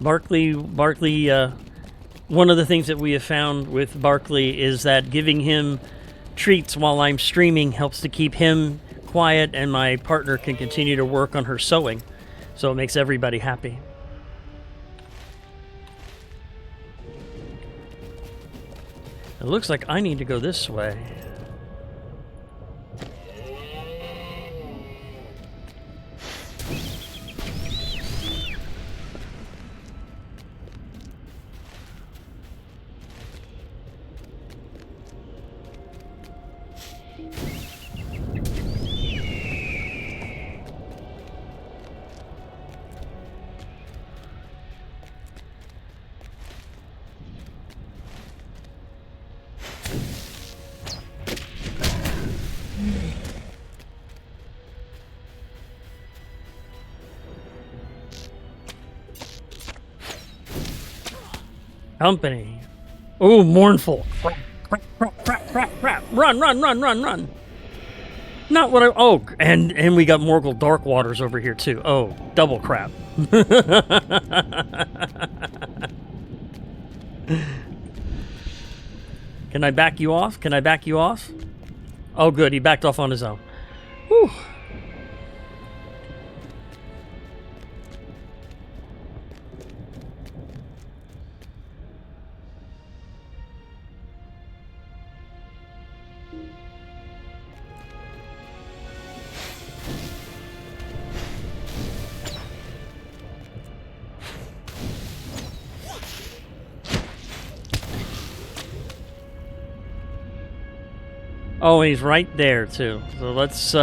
Barkley, one of the things that we have found with Barkley is that giving him treats while I'm streaming helps to keep him quiet, and my partner can continue to work on her sewing. So it makes everybody happy. It looks like I need to go this way. Company. Ooh, mournful. Crap. Run. Not what I... Oh, and we got Morgul Dark Waters over here, too. Oh, double crap. Can I back you off? Oh, good. He backed off on his own. Whew. Oh, he's right there, too. So let's see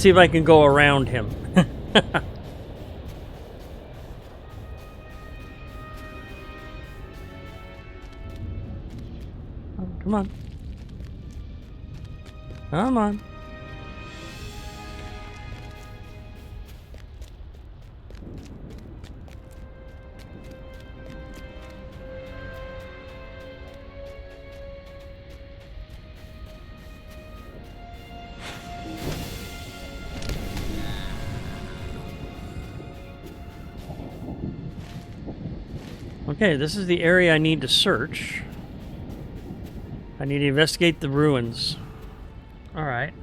if I can go around him. Oh, come on. Come on. Okay, this is the area I need to search. I need to investigate the ruins. Alright.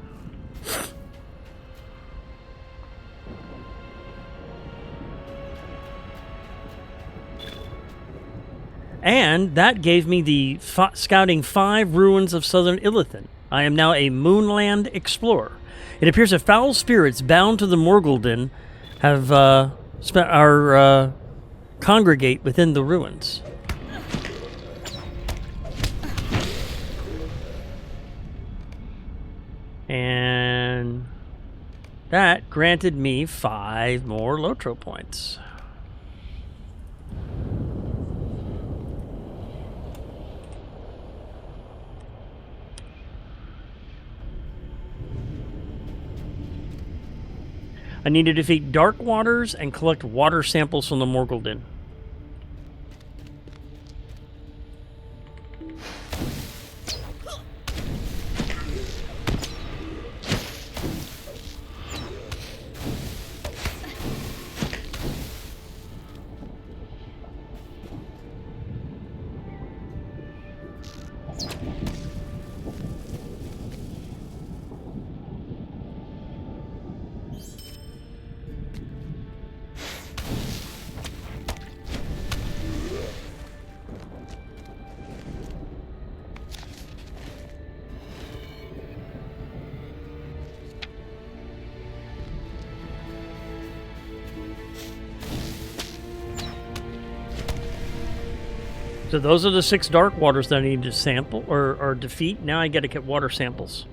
And that gave me the scouting 5 ruins of southern Ithilien. I am now a Moonland explorer. It appears that foul spirits bound to the Morgulden have congregate within the ruins. And that granted me 5 more LOTRO points. I need to defeat Dark Waters and collect water samples from the Morgulden. So those are the 6 Dark Waters that I need to sample or defeat. Now I got to get water samples.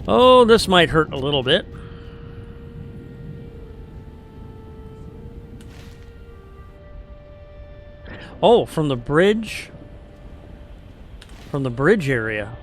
Oh, this might hurt a little bit. Oh, from the bridge? From the bridge area.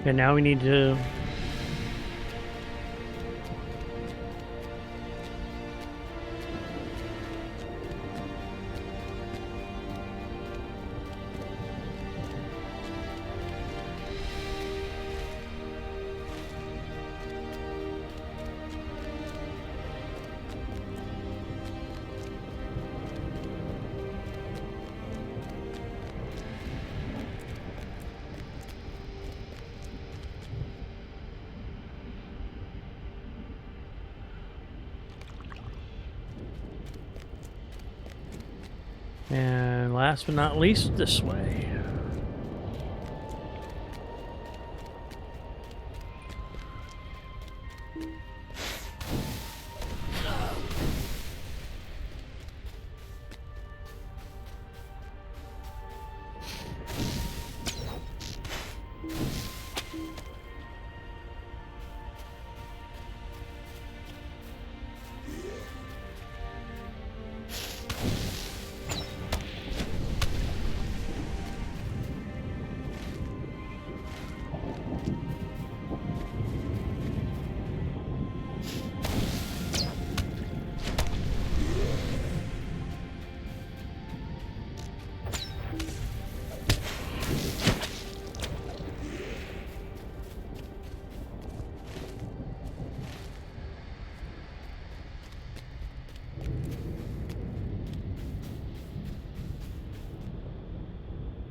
And now we need to... And last but not least, this way.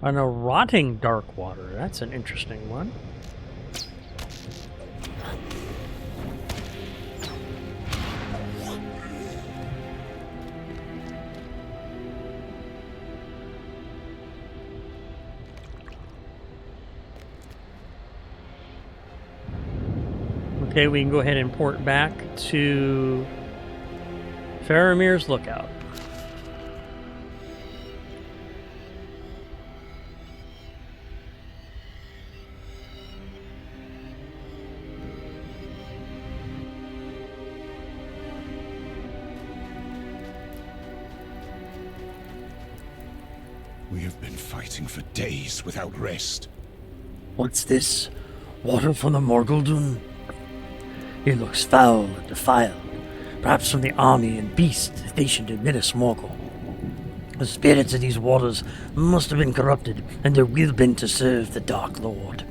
An rotting dark water. That's an interesting one. Okay, we can go ahead and port back to Faramir's Lookout. We have been fighting for days without rest. What's this? Water from the Morguldoon? It looks foul and defiled, perhaps from the army and beasts stationed in Minas Morgul. The spirits of these waters must have been corrupted, and their will been to serve the Dark Lord.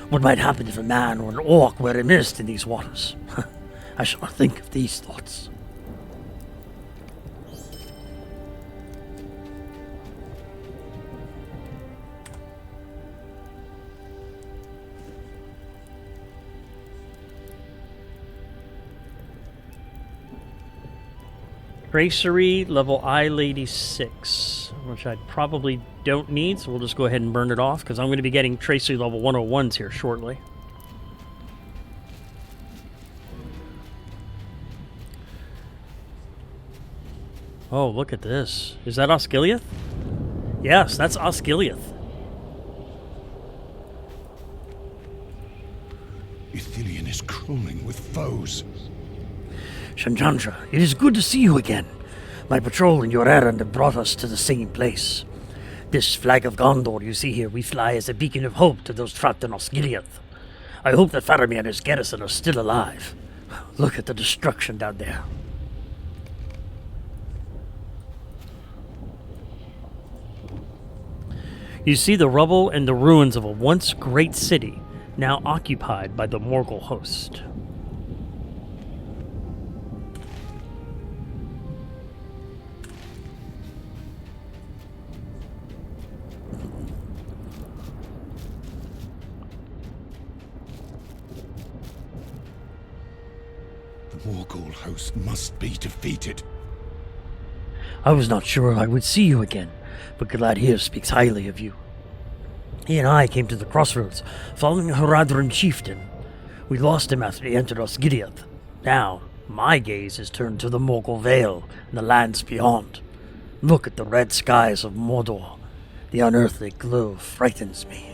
What might happen if a man or an orc were immersed in these waters? I shall not think of these thoughts. Tracery, level I Lady 6, which I probably don't need, so we'll just go ahead and burn it off, because I'm going to be getting Tracery level 101s here shortly. Oh, look at this. Is that Osgiliath? Yes, that's Osgiliath. Ithilien is crawling with foes. Shanjandra, it is good to see you again. My patrol and your errand have brought us to the same place. This flag of Gondor you see here we fly as a beacon of hope to those trapped in Osgiliath. I hope that Faramir and his garrison are still alive. Look at the destruction down there. You see the rubble and the ruins of a once great city, now occupied by the Morgul host. The Morgul host must be defeated. I was not sure I would see you again, but Galad here speaks highly of you. He and I came to the crossroads, following a Haradrim chieftain. We lost him after he entered Osgiliath. Now, my gaze is turned to the Morgul Vale and the lands beyond. Look at the red skies of Mordor. The unearthly glow frightens me.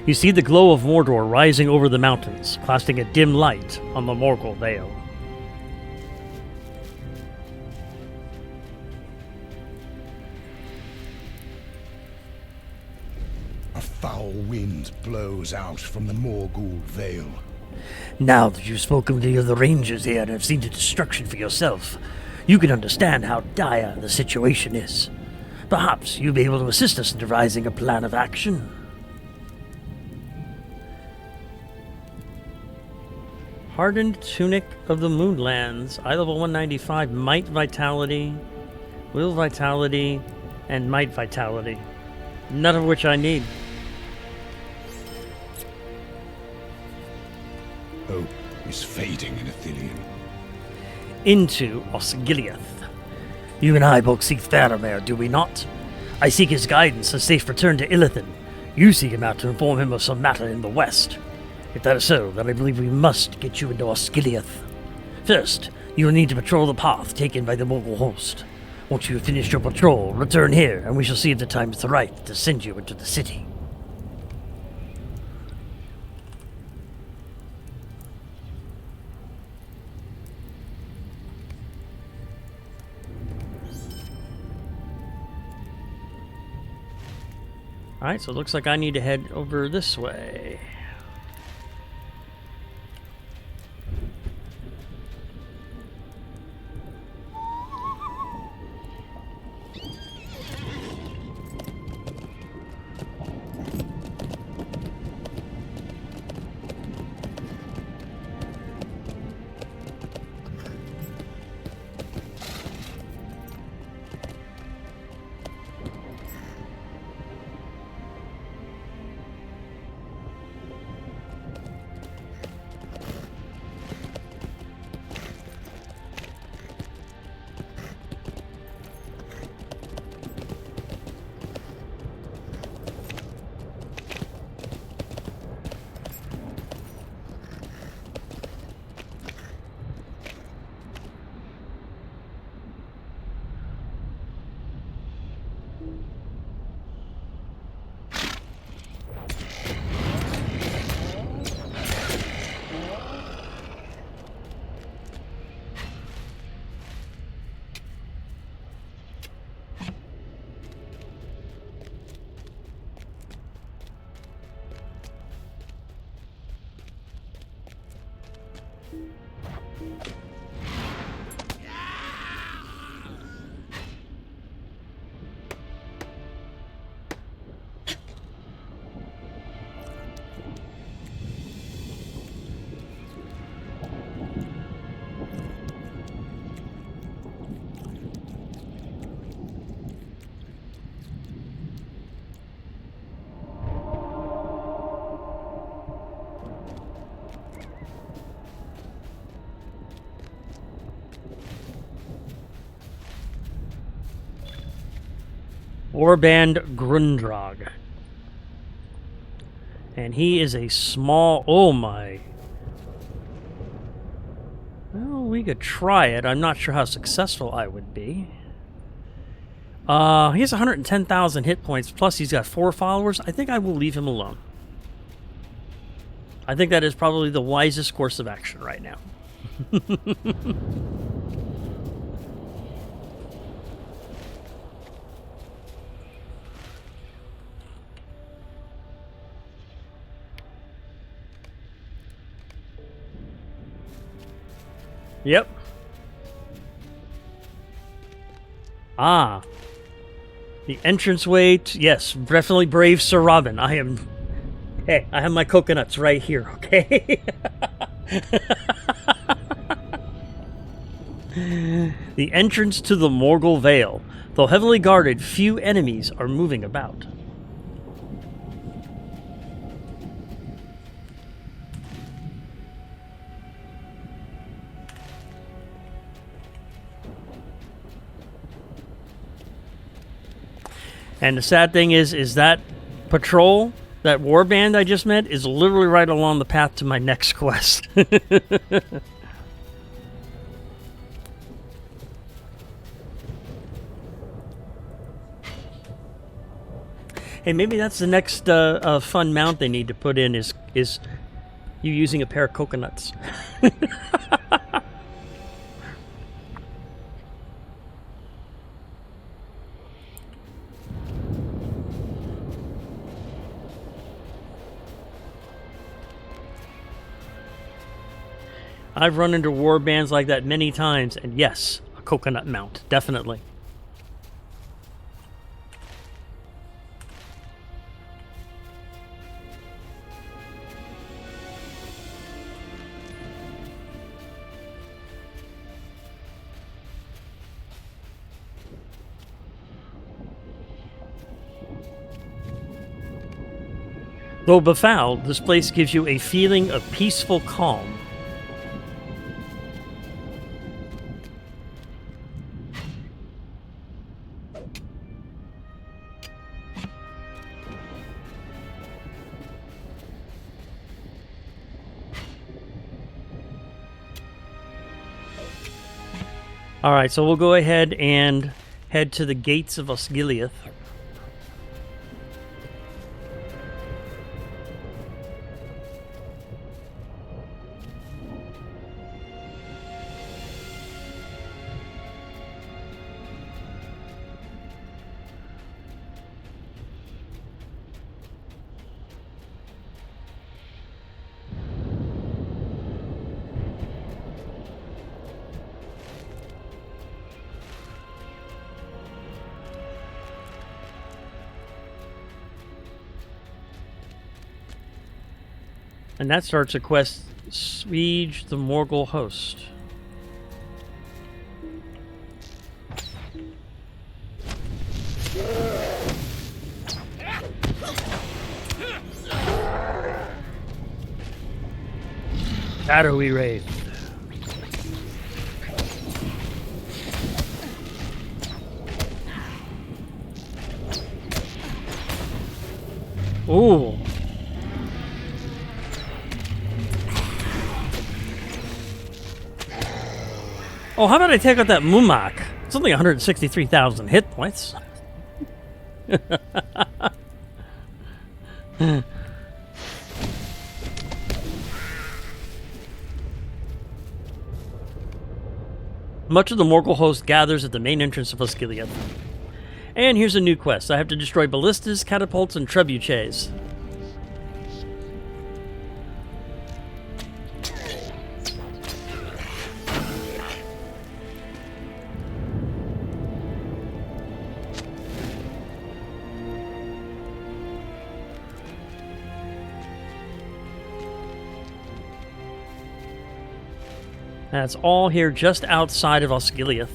You see the glow of Mordor rising over the mountains, casting a dim light on the Morgul Vale. A foul wind blows out from the Morgul Vale. Now that you've spoken to the other rangers here and have seen the destruction for yourself, you can understand how dire the situation is. Perhaps you'll be able to assist us in devising a plan of action. Hardened Tunic of the Moonlands, eye level 195, Might Vitality, Will Vitality, and Might Vitality. None of which I need. Hope is fading in Ithilien. Into Osgiliath. You and I both seek Faramir, do we not? I seek his guidance and safe return to Ithilien. You seek him out to inform him of some matter in the west. If that is so, then I believe we must get you into Osgiliath. First, you will need to patrol the path taken by the Morgul host. Once you have finished your patrol, return here, and we shall see if the time is right to send you into the city. Alright, so it looks like I need to head over this way. Warband Grundrog. And he is a small... Oh my. Well, we could try it. I'm not sure how successful I would be. He has 110,000 hit points, plus he's got 4 followers. I think I will leave him alone. I think that is probably the wisest course of action right now. Yep. Ah. The entranceway to, yes, definitely brave Sir Robin. Hey, I have my coconuts right here, okay? The entrance to the Morgul Vale. Though heavily guarded, few enemies are moving about. And the sad thing is that patrol, that warband I just met, is literally right along the path to my next quest. Hey, maybe that's the next fun mount they need to put in is you using a pair of coconuts. I've run into war bands like that many times, and yes, a coconut mount, definitely. Though befouled, this place gives you a feeling of peaceful calm. Alright, so we'll go ahead and head to the gates of Osgiliath. And that starts a quest, Siege the Morgul Host. Shadowy Wraith. Ooh. Oh, how about I take out that Mumak? It's only 163,000 hit points. Much of the Morgul host gathers at the main entrance of Osgiliath. And here's a new quest. I have to destroy ballistas, catapults, and trebuchets. That's all here just outside of Osgiliath.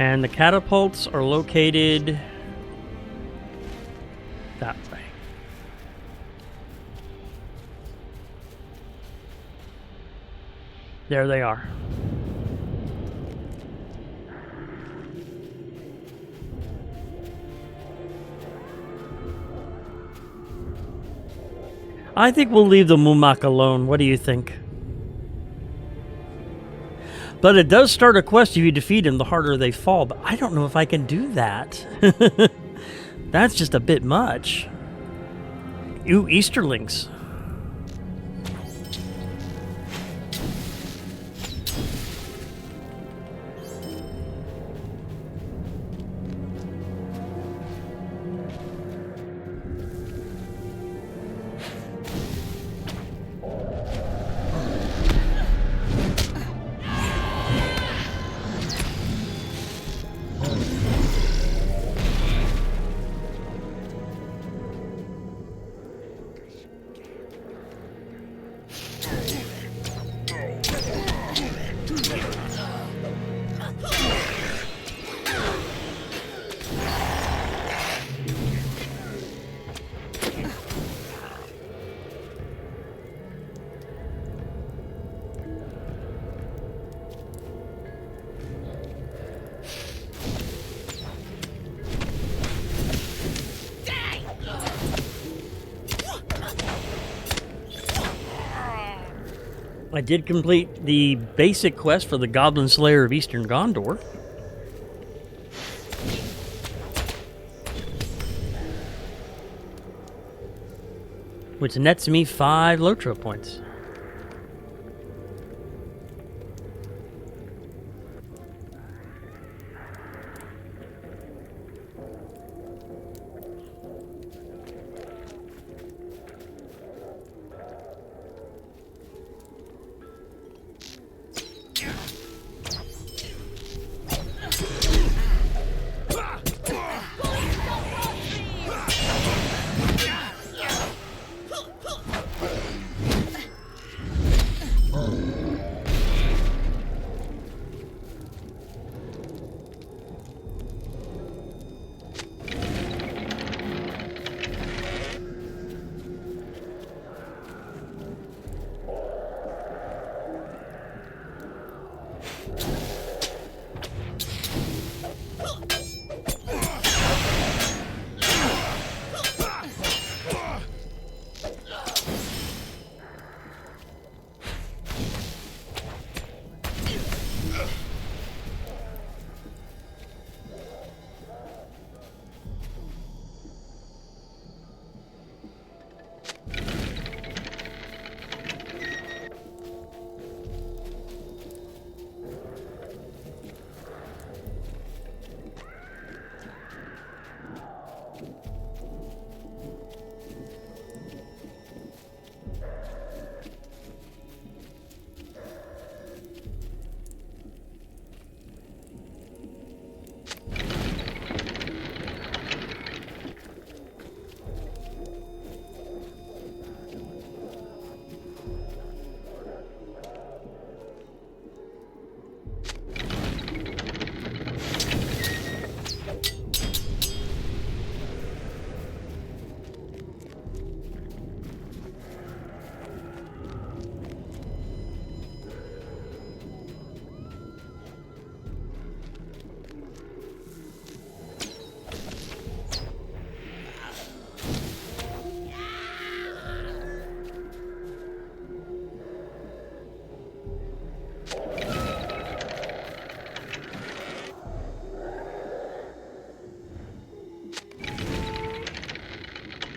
And the catapults are located that way. There they are. I think we'll leave the Mumak alone. What do you think? But it does start a quest. If you defeat him, the harder they fall. But I don't know if I can do that. That's just a bit much. Ooh, Easterlings. I did complete the basic quest for the Goblin Slayer of Eastern Gondor. Which nets me 5 LOTRO points.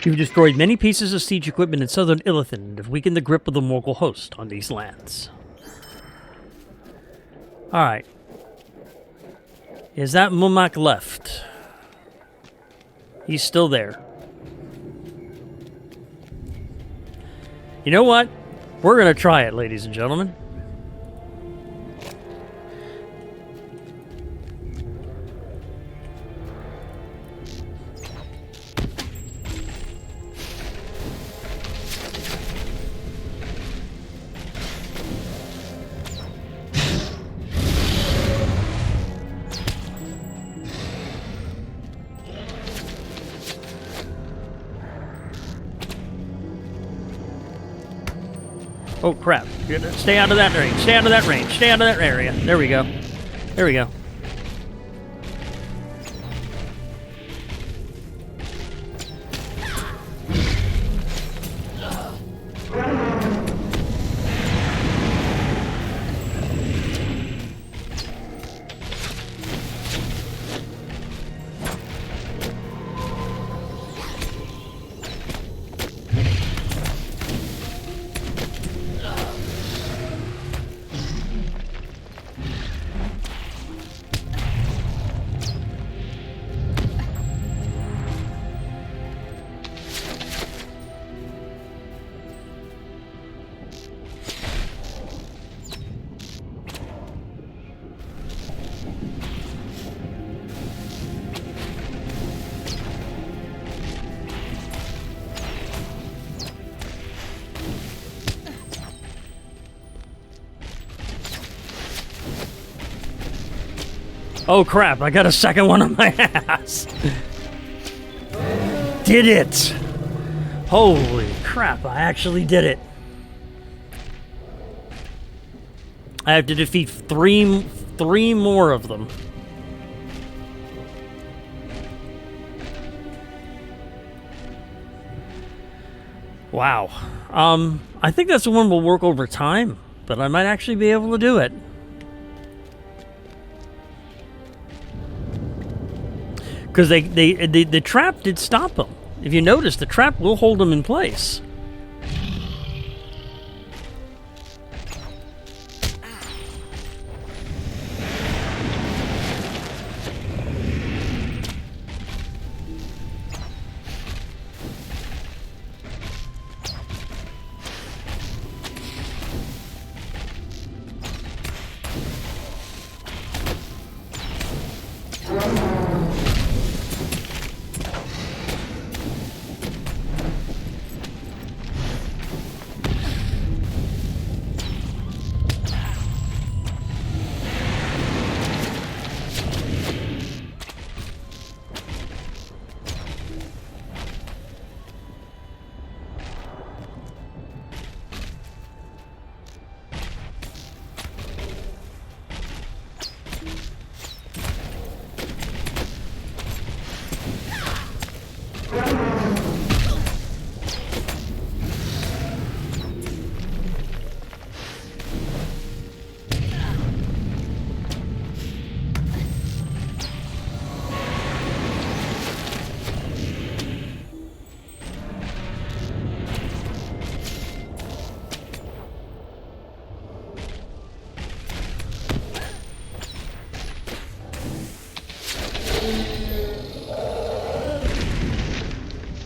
You've destroyed many pieces of siege equipment in southern Ithilien and have weakened the grip of the Morgul host on these lands. Alright. Is that Mumak left? He's still there. You know what? We're going to try it, ladies and gentlemen. Oh, crap. Stay out of that range. Stay out of that range. Stay out of that area. There we go. There we go. Oh crap, I got a second one on my ass. Did it! Holy crap, I actually did it. I have to defeat three more of them. Wow. I think that's the one we'll work over time, but I might actually be able to do it. Because the trap did stop them. If you notice, the trap will hold them in place.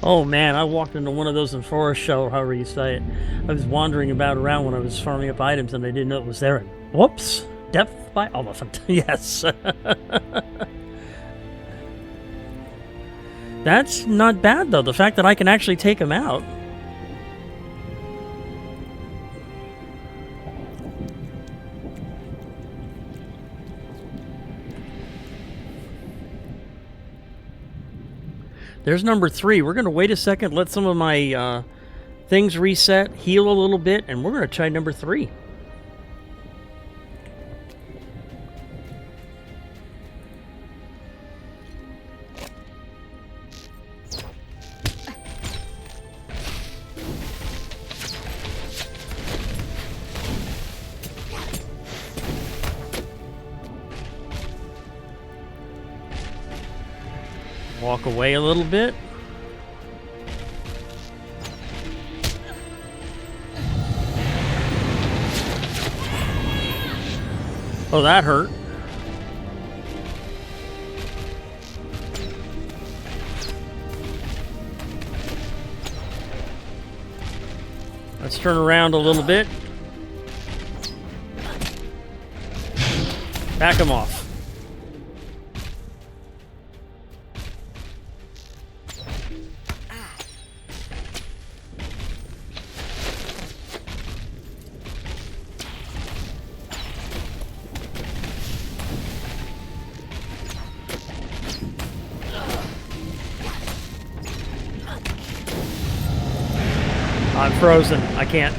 Oh man, I walked into one of those in Forest Show, or however you say it. I was wandering about around when I was farming up items and I didn't know it was there. Whoops! Depth by elephant. Yes. That's not bad though, the fact that I can actually take him out. There's number 3. We're going to wait a second, let some of my things reset, heal a little bit, and we're going to try number 3. Walk away a little bit. Oh, that hurt. Let's turn around a little bit. Back him off. I'm frozen. I can't.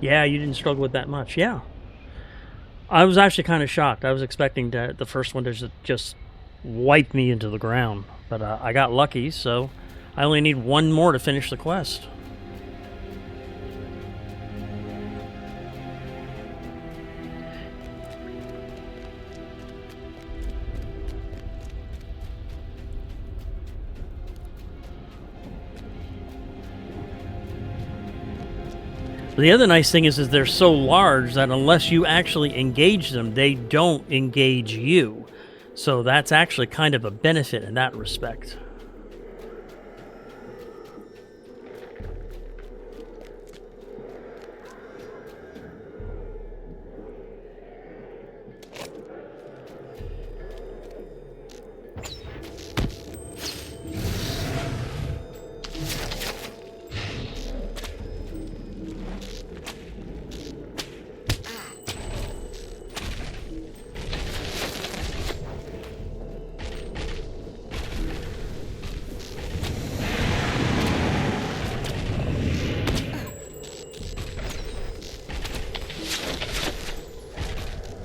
Yeah, you didn't struggle with that much. Yeah. I was actually kind of shocked. I was expecting the first one to just wipe me into the ground. But I got lucky, so I only need one more to finish the quest. The other nice thing is they're so large that unless you actually engage them, they don't engage you. So that's actually kind of a benefit in that respect.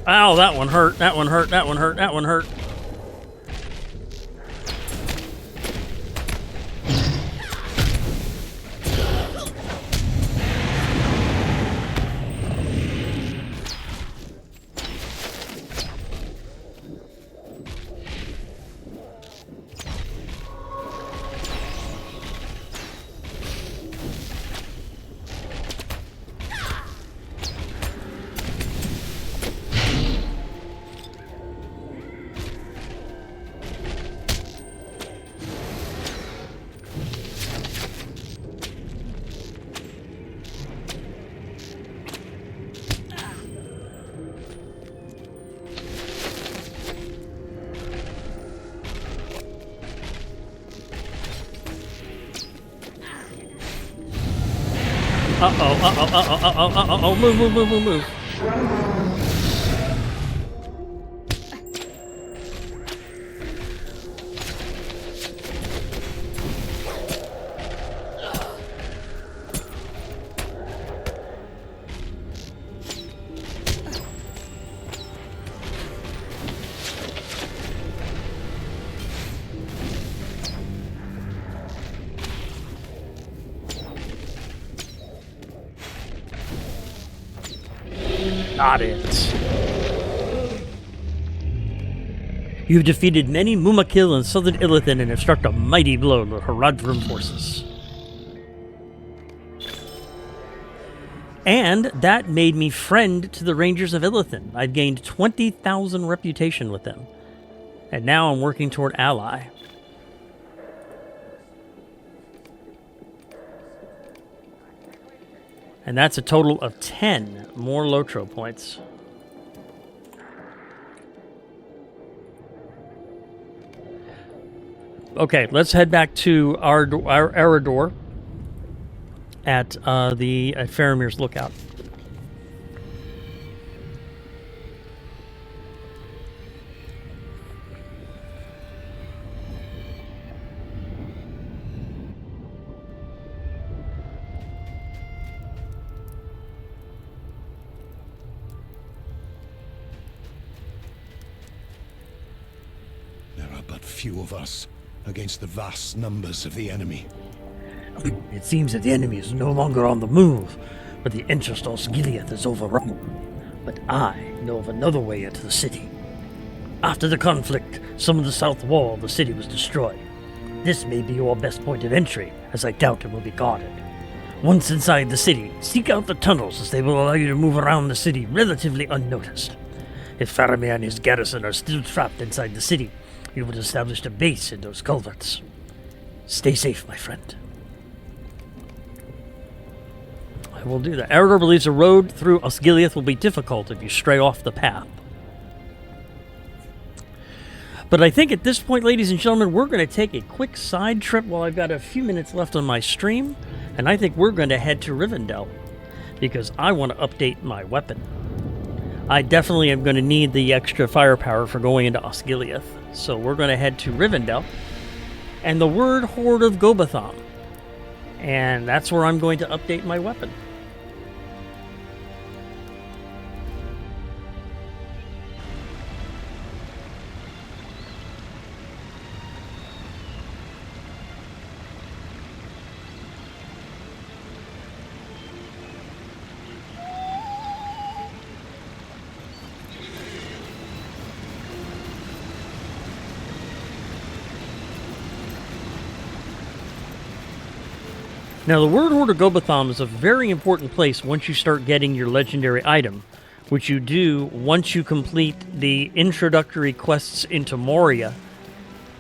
Ow, that one hurt, that one hurt, that one hurt, that one hurt. Uh-oh, move. Got it. You've defeated many Mumakil and southern Ithilien and have struck a mighty blow to the Haradrim forces. And that made me friend to the Rangers of Ithilien. I've gained 20,000 reputation with them. And now I'm working toward ally. And that's a total of 10 more LOTRO points. Okay, let's head back to our Eredor at Faramir's Lookout. Few of us against the vast numbers of the enemy. It seems that the enemy is no longer on the move, but the entrance to Osgiliath is overrun. But I know of another way into the city. After the conflict, some of the south wall of the city was destroyed. This may be your best point of entry, as I doubt it will be guarded. Once inside the city, seek out the tunnels, as they will allow you to move around the city relatively unnoticed. If Faramir and his garrison are still trapped inside the city, you would establish a base in those culverts. Stay safe, my friend. I will do that. Eredor believes a road through Osgiliath will be difficult if you stray off the path. But I think at this point, ladies and gentlemen, we're going to take a quick side trip while I've got a few minutes left on my stream. And I think we're going to head to Rivendell, because I want to update my weapon. I definitely am going to need the extra firepower for going into Osgiliath. So we're going to head to Rivendell and the Word Horde of Gobathon. And that's where I'm going to update my weapon. Now, the Word Order Gobatham is a very important place once you start getting your legendary item, which you do once you complete the introductory quests into Moria,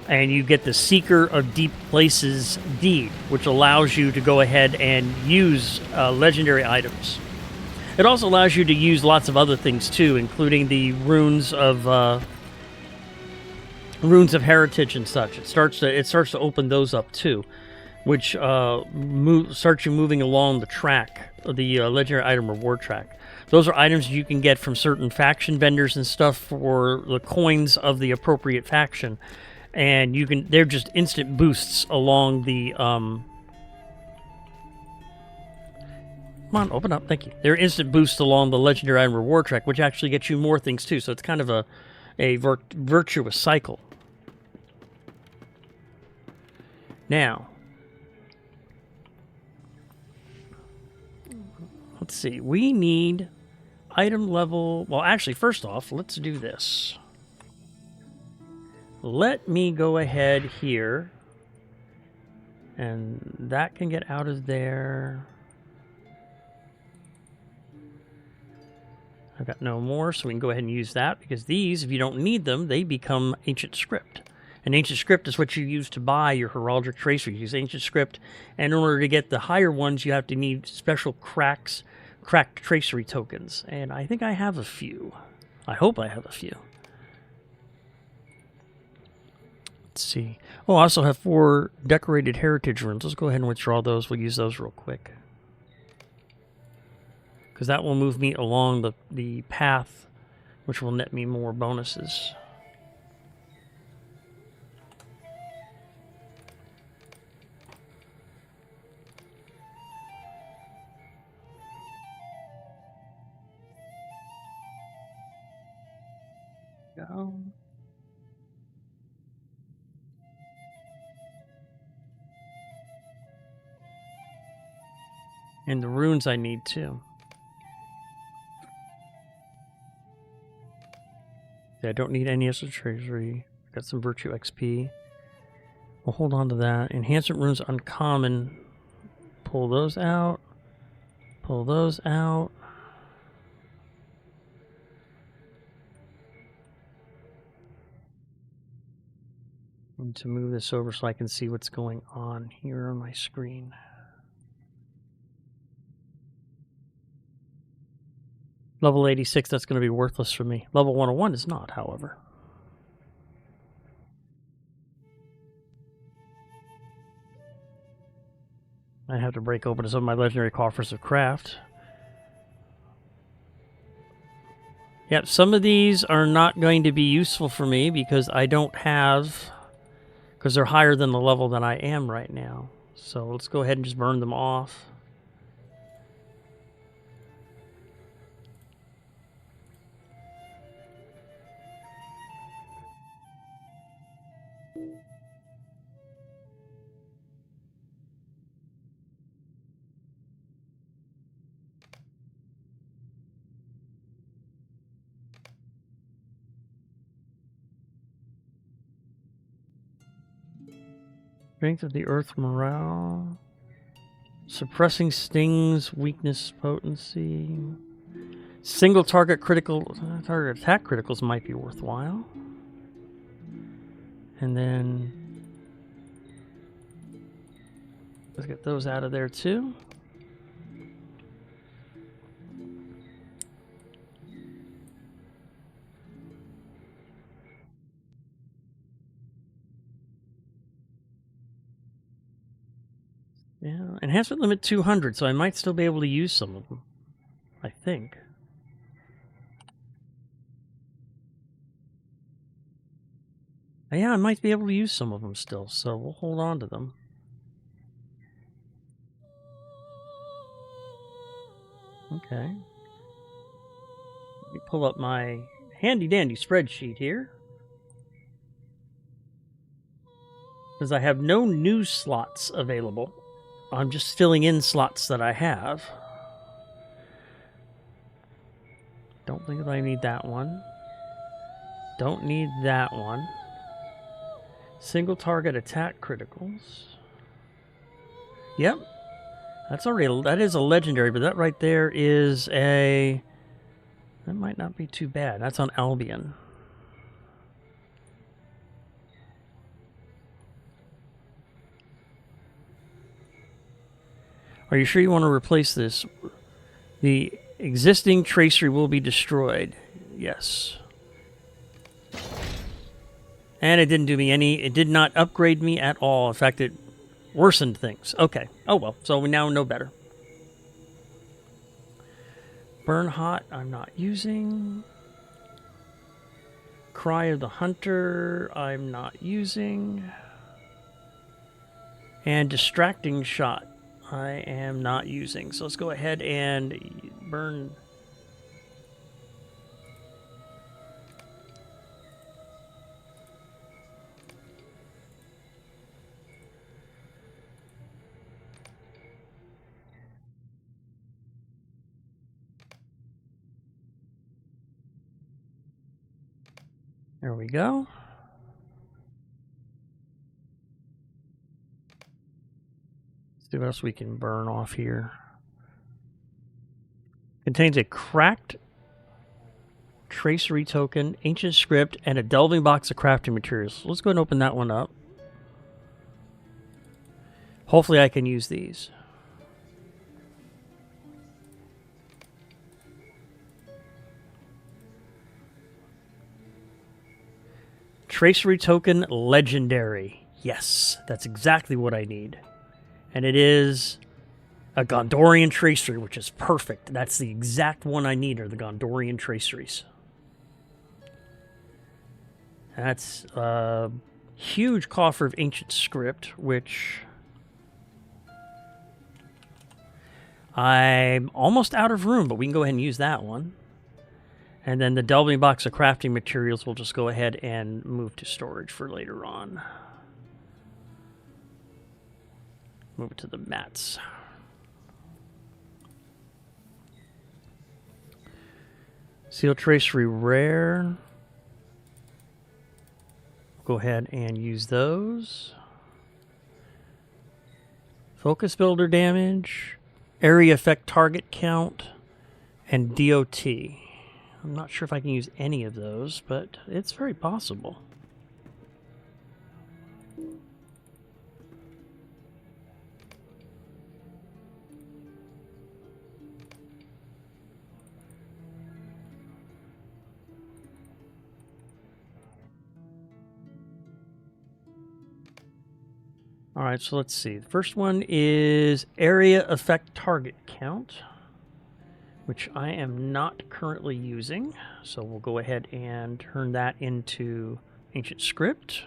and you get the Seeker of Deep Places deed, which allows you to go ahead and use legendary items. It also allows you to use lots of other things too, including the runes of heritage and such. It starts to open those up too, which starts you moving along the track, the legendary item reward track. Those are items you can get from certain faction vendors and stuff for the coins of the appropriate faction, and they're just instant boosts along the Come on, open up. Thank you. They're instant boosts along the legendary item reward track, which actually gets you more things too. So it's kind of a virtuous cycle. Now, let's see. We need item level. Well, actually, first off, let's do this. Let me go ahead here, and that can get out of there. I've got no more, so we can go ahead and use that, because these, if you don't need them, they become Ancient Script. And Ancient Script is what you use to buy your Heraldic Tracer. You use Ancient Script, and in order to get the higher ones, you have to need special cracked tracery tokens. And I think I have a few. I hope I have a few. Let's see. Oh, I also have 4 decorated heritage runes. Let's go ahead and withdraw those. We'll use those real quick, because that will move me along the path, which will net me more bonuses. Go. And the runes I need too. I don't need any extra treasury. Got some virtue XP. We'll hold on to that. Enhancement runes uncommon. Pull those out. Pull those out. Need to move this over so I can see what's going on here on my screen. Level 86, that's going to be worthless for me. Level 101 is not, however. I have to break open some of my legendary coffers of craft. Yep, some of these are not going to be useful for me because I don't have... because they're higher than the level that I am right now. So let's go ahead and just burn them off. Strength of the earth morale. Suppressing stings, weakness, potency. Single target target attack criticals might be worthwhile. And then let's get those out of there too. Yeah, enhancement limit 200, so I might still be able to use some of them, I think. Yeah, I might be able to use some of them still, so we'll hold on to them. Okay. Let me pull up my handy-dandy spreadsheet here, because I have no new slots available. I'm just filling in slots that I have. Don't think that I need that one. Don't need that one. Single target attack criticals. Yep. That's already, that is a legendary, but that right there is a, that might not be too bad. That's on Albion. Are you sure you want to replace this? The existing tracery will be destroyed. Yes. And it didn't do me any, it did not upgrade me at all. In fact, it worsened things. Okay. Oh well, so we now know better. Burn Hot, I'm not using. Cry of the Hunter, I'm not using. And Distracting Shot, I am not using. So let's go ahead and burn. There we go. Let's see what else we can burn off here. Contains a cracked tracery token, ancient script, and a delving box of crafting materials. Let's go ahead and open that one up. Hopefully I can use these. Tracery token legendary. Yes, that's exactly what I need. And it is a Gondorian tracery, which is perfect. That's the exact one I need, are the Gondorian traceries. That's a huge coffer of ancient script, which I'm almost out of room, but we can go ahead and use that one. And then the delving box of crafting materials, we'll just go ahead and move to storage for later on. Move it to the mats. Seal tracery rare. Go ahead and use those. Focus builder damage, area effect target count, and DOT. I'm not sure if I can use any of those, but it's very possible. All right, so let's see. The first one is area effect target count, which I am not currently using. So we'll go ahead and turn that into ancient script.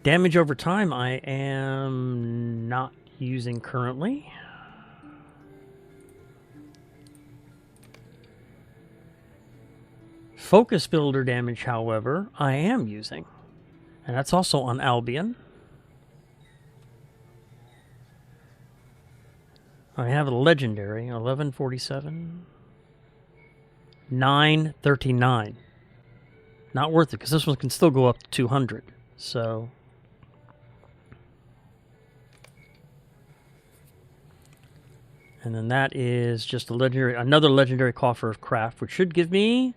Damage over time I am not using currently. Focus builder damage, however, I am using. And that's also on Albion. I have a legendary, 1147. 939. Not worth it, because this one can still go up to 200. So and then that is just a legendary, another legendary coffer of craft, which should give me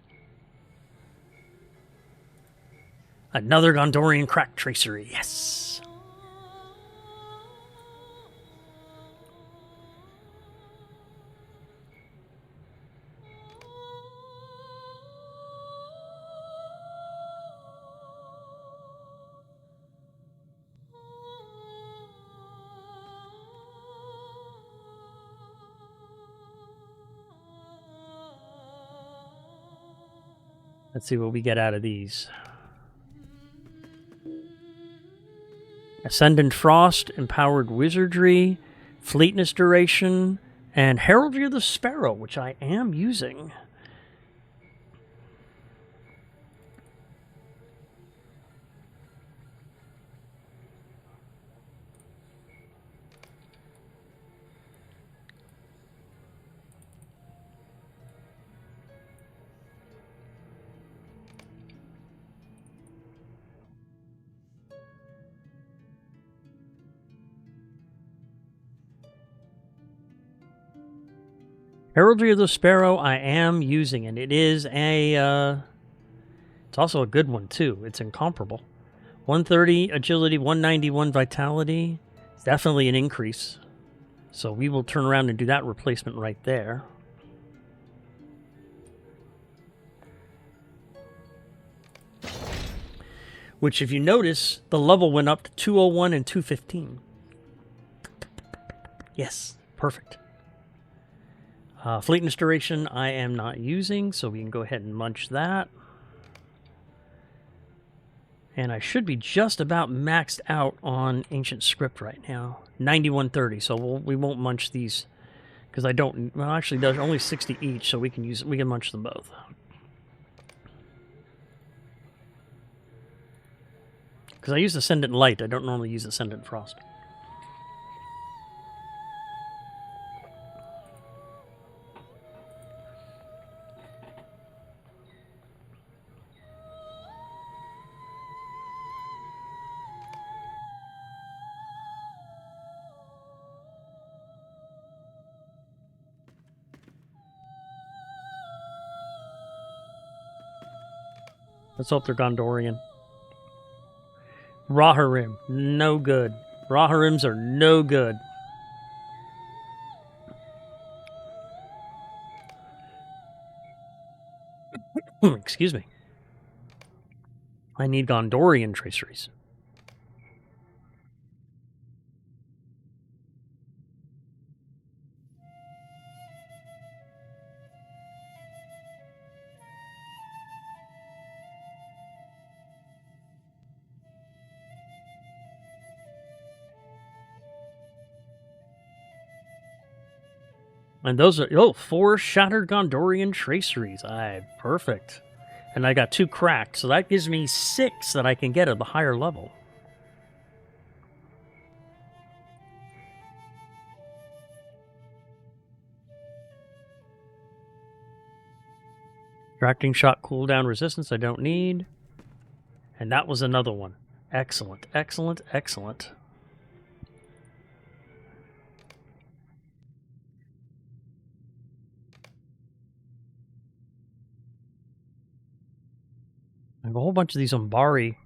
another Gondorian crack tracery. Yes. Let's see what we get out of these. Ascendant Frost, Empowered Wizardry, Fleetness Duration, and Heraldry of the Sparrow, which I am using. Heraldry of the Sparrow, I am using, and it is a, it's also a good one, too. It's incomparable. 130 agility, 191 vitality. It's definitely an increase. So we will turn around and do that replacement right there. Which, if you notice, the level went up to 201 and 215. Yes, perfect. Fleetness duration I am not using, so we can go ahead and munch that. And I should be just about maxed out on Ancient Script right now. 9130, so we won't munch these. Because I don't... Well, actually, there's only 60 each, so we can munch them both. Because I use Ascendant Light, I don't normally use Ascendant Frost. Let's hope they're Gondorian. Raharim, no good. Raharims are no good. Excuse me. I need Gondorian traceries. And those are, 4 Shattered Gondorian Traceries. Aye, perfect. And I got 2 cracked, so that gives me 6 that I can get at the higher level. Distracting Shot cooldown resistance I don't need. And that was another one. Excellent, excellent, excellent. I have a whole bunch of these Umbari.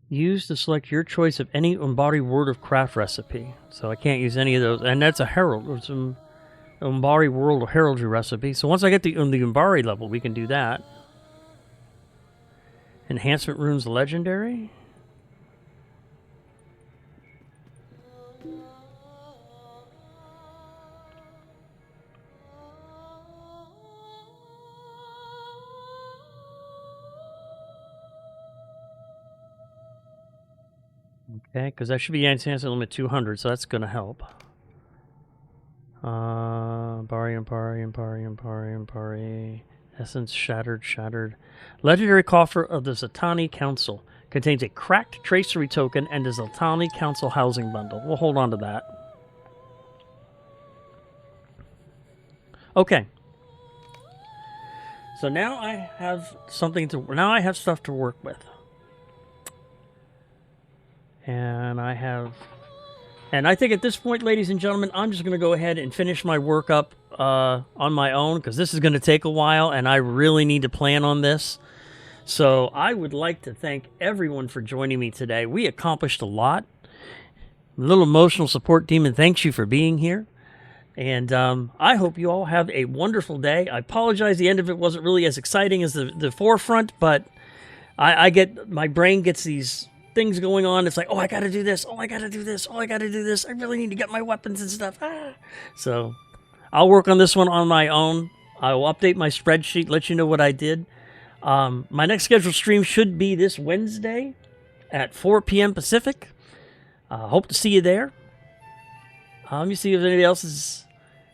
Use to select your choice of any Umbari Word of Craft recipe. So I can't use any of those. And that's a Herald. It's an Umbari World Heraldry recipe. So once I get the Umbari level, we can do that. Enhancement Runes Legendary. Okay, because that should be enhancement limit 200, so that's going to help. Ampari. Essence, shattered. Legendary Coffer of the Zatani Council. Contains a cracked tracery token and a Zatani Council housing bundle. We'll hold on to that. Okay. So now I have stuff to work with. And I think at this point, ladies and gentlemen, I'm just going to go ahead and finish my work up on my own, because this is going to take a while, and I really need to plan on this. So I would like to thank everyone for joining me today. We accomplished a lot. Little Emotional Support Demon, thanks you for being here. And I hope you all have a wonderful day. I apologize, the end of it wasn't really as exciting as the forefront, but my brain gets these things going on. It's like, oh, I gotta do this. Oh, I gotta do this. Oh, I gotta do this. I really need to get my weapons and stuff. So I'll work on this one on my own. I will update my spreadsheet, let you know what I did. My next scheduled stream should be this Wednesday at 4 p.m. Pacific. Hope to see you there. Let me see if anybody else is.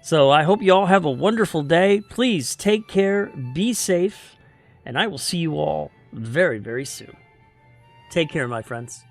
So I hope you all have a wonderful day. Please take care, be safe, and I will see you all very, very soon. Take care, my friends.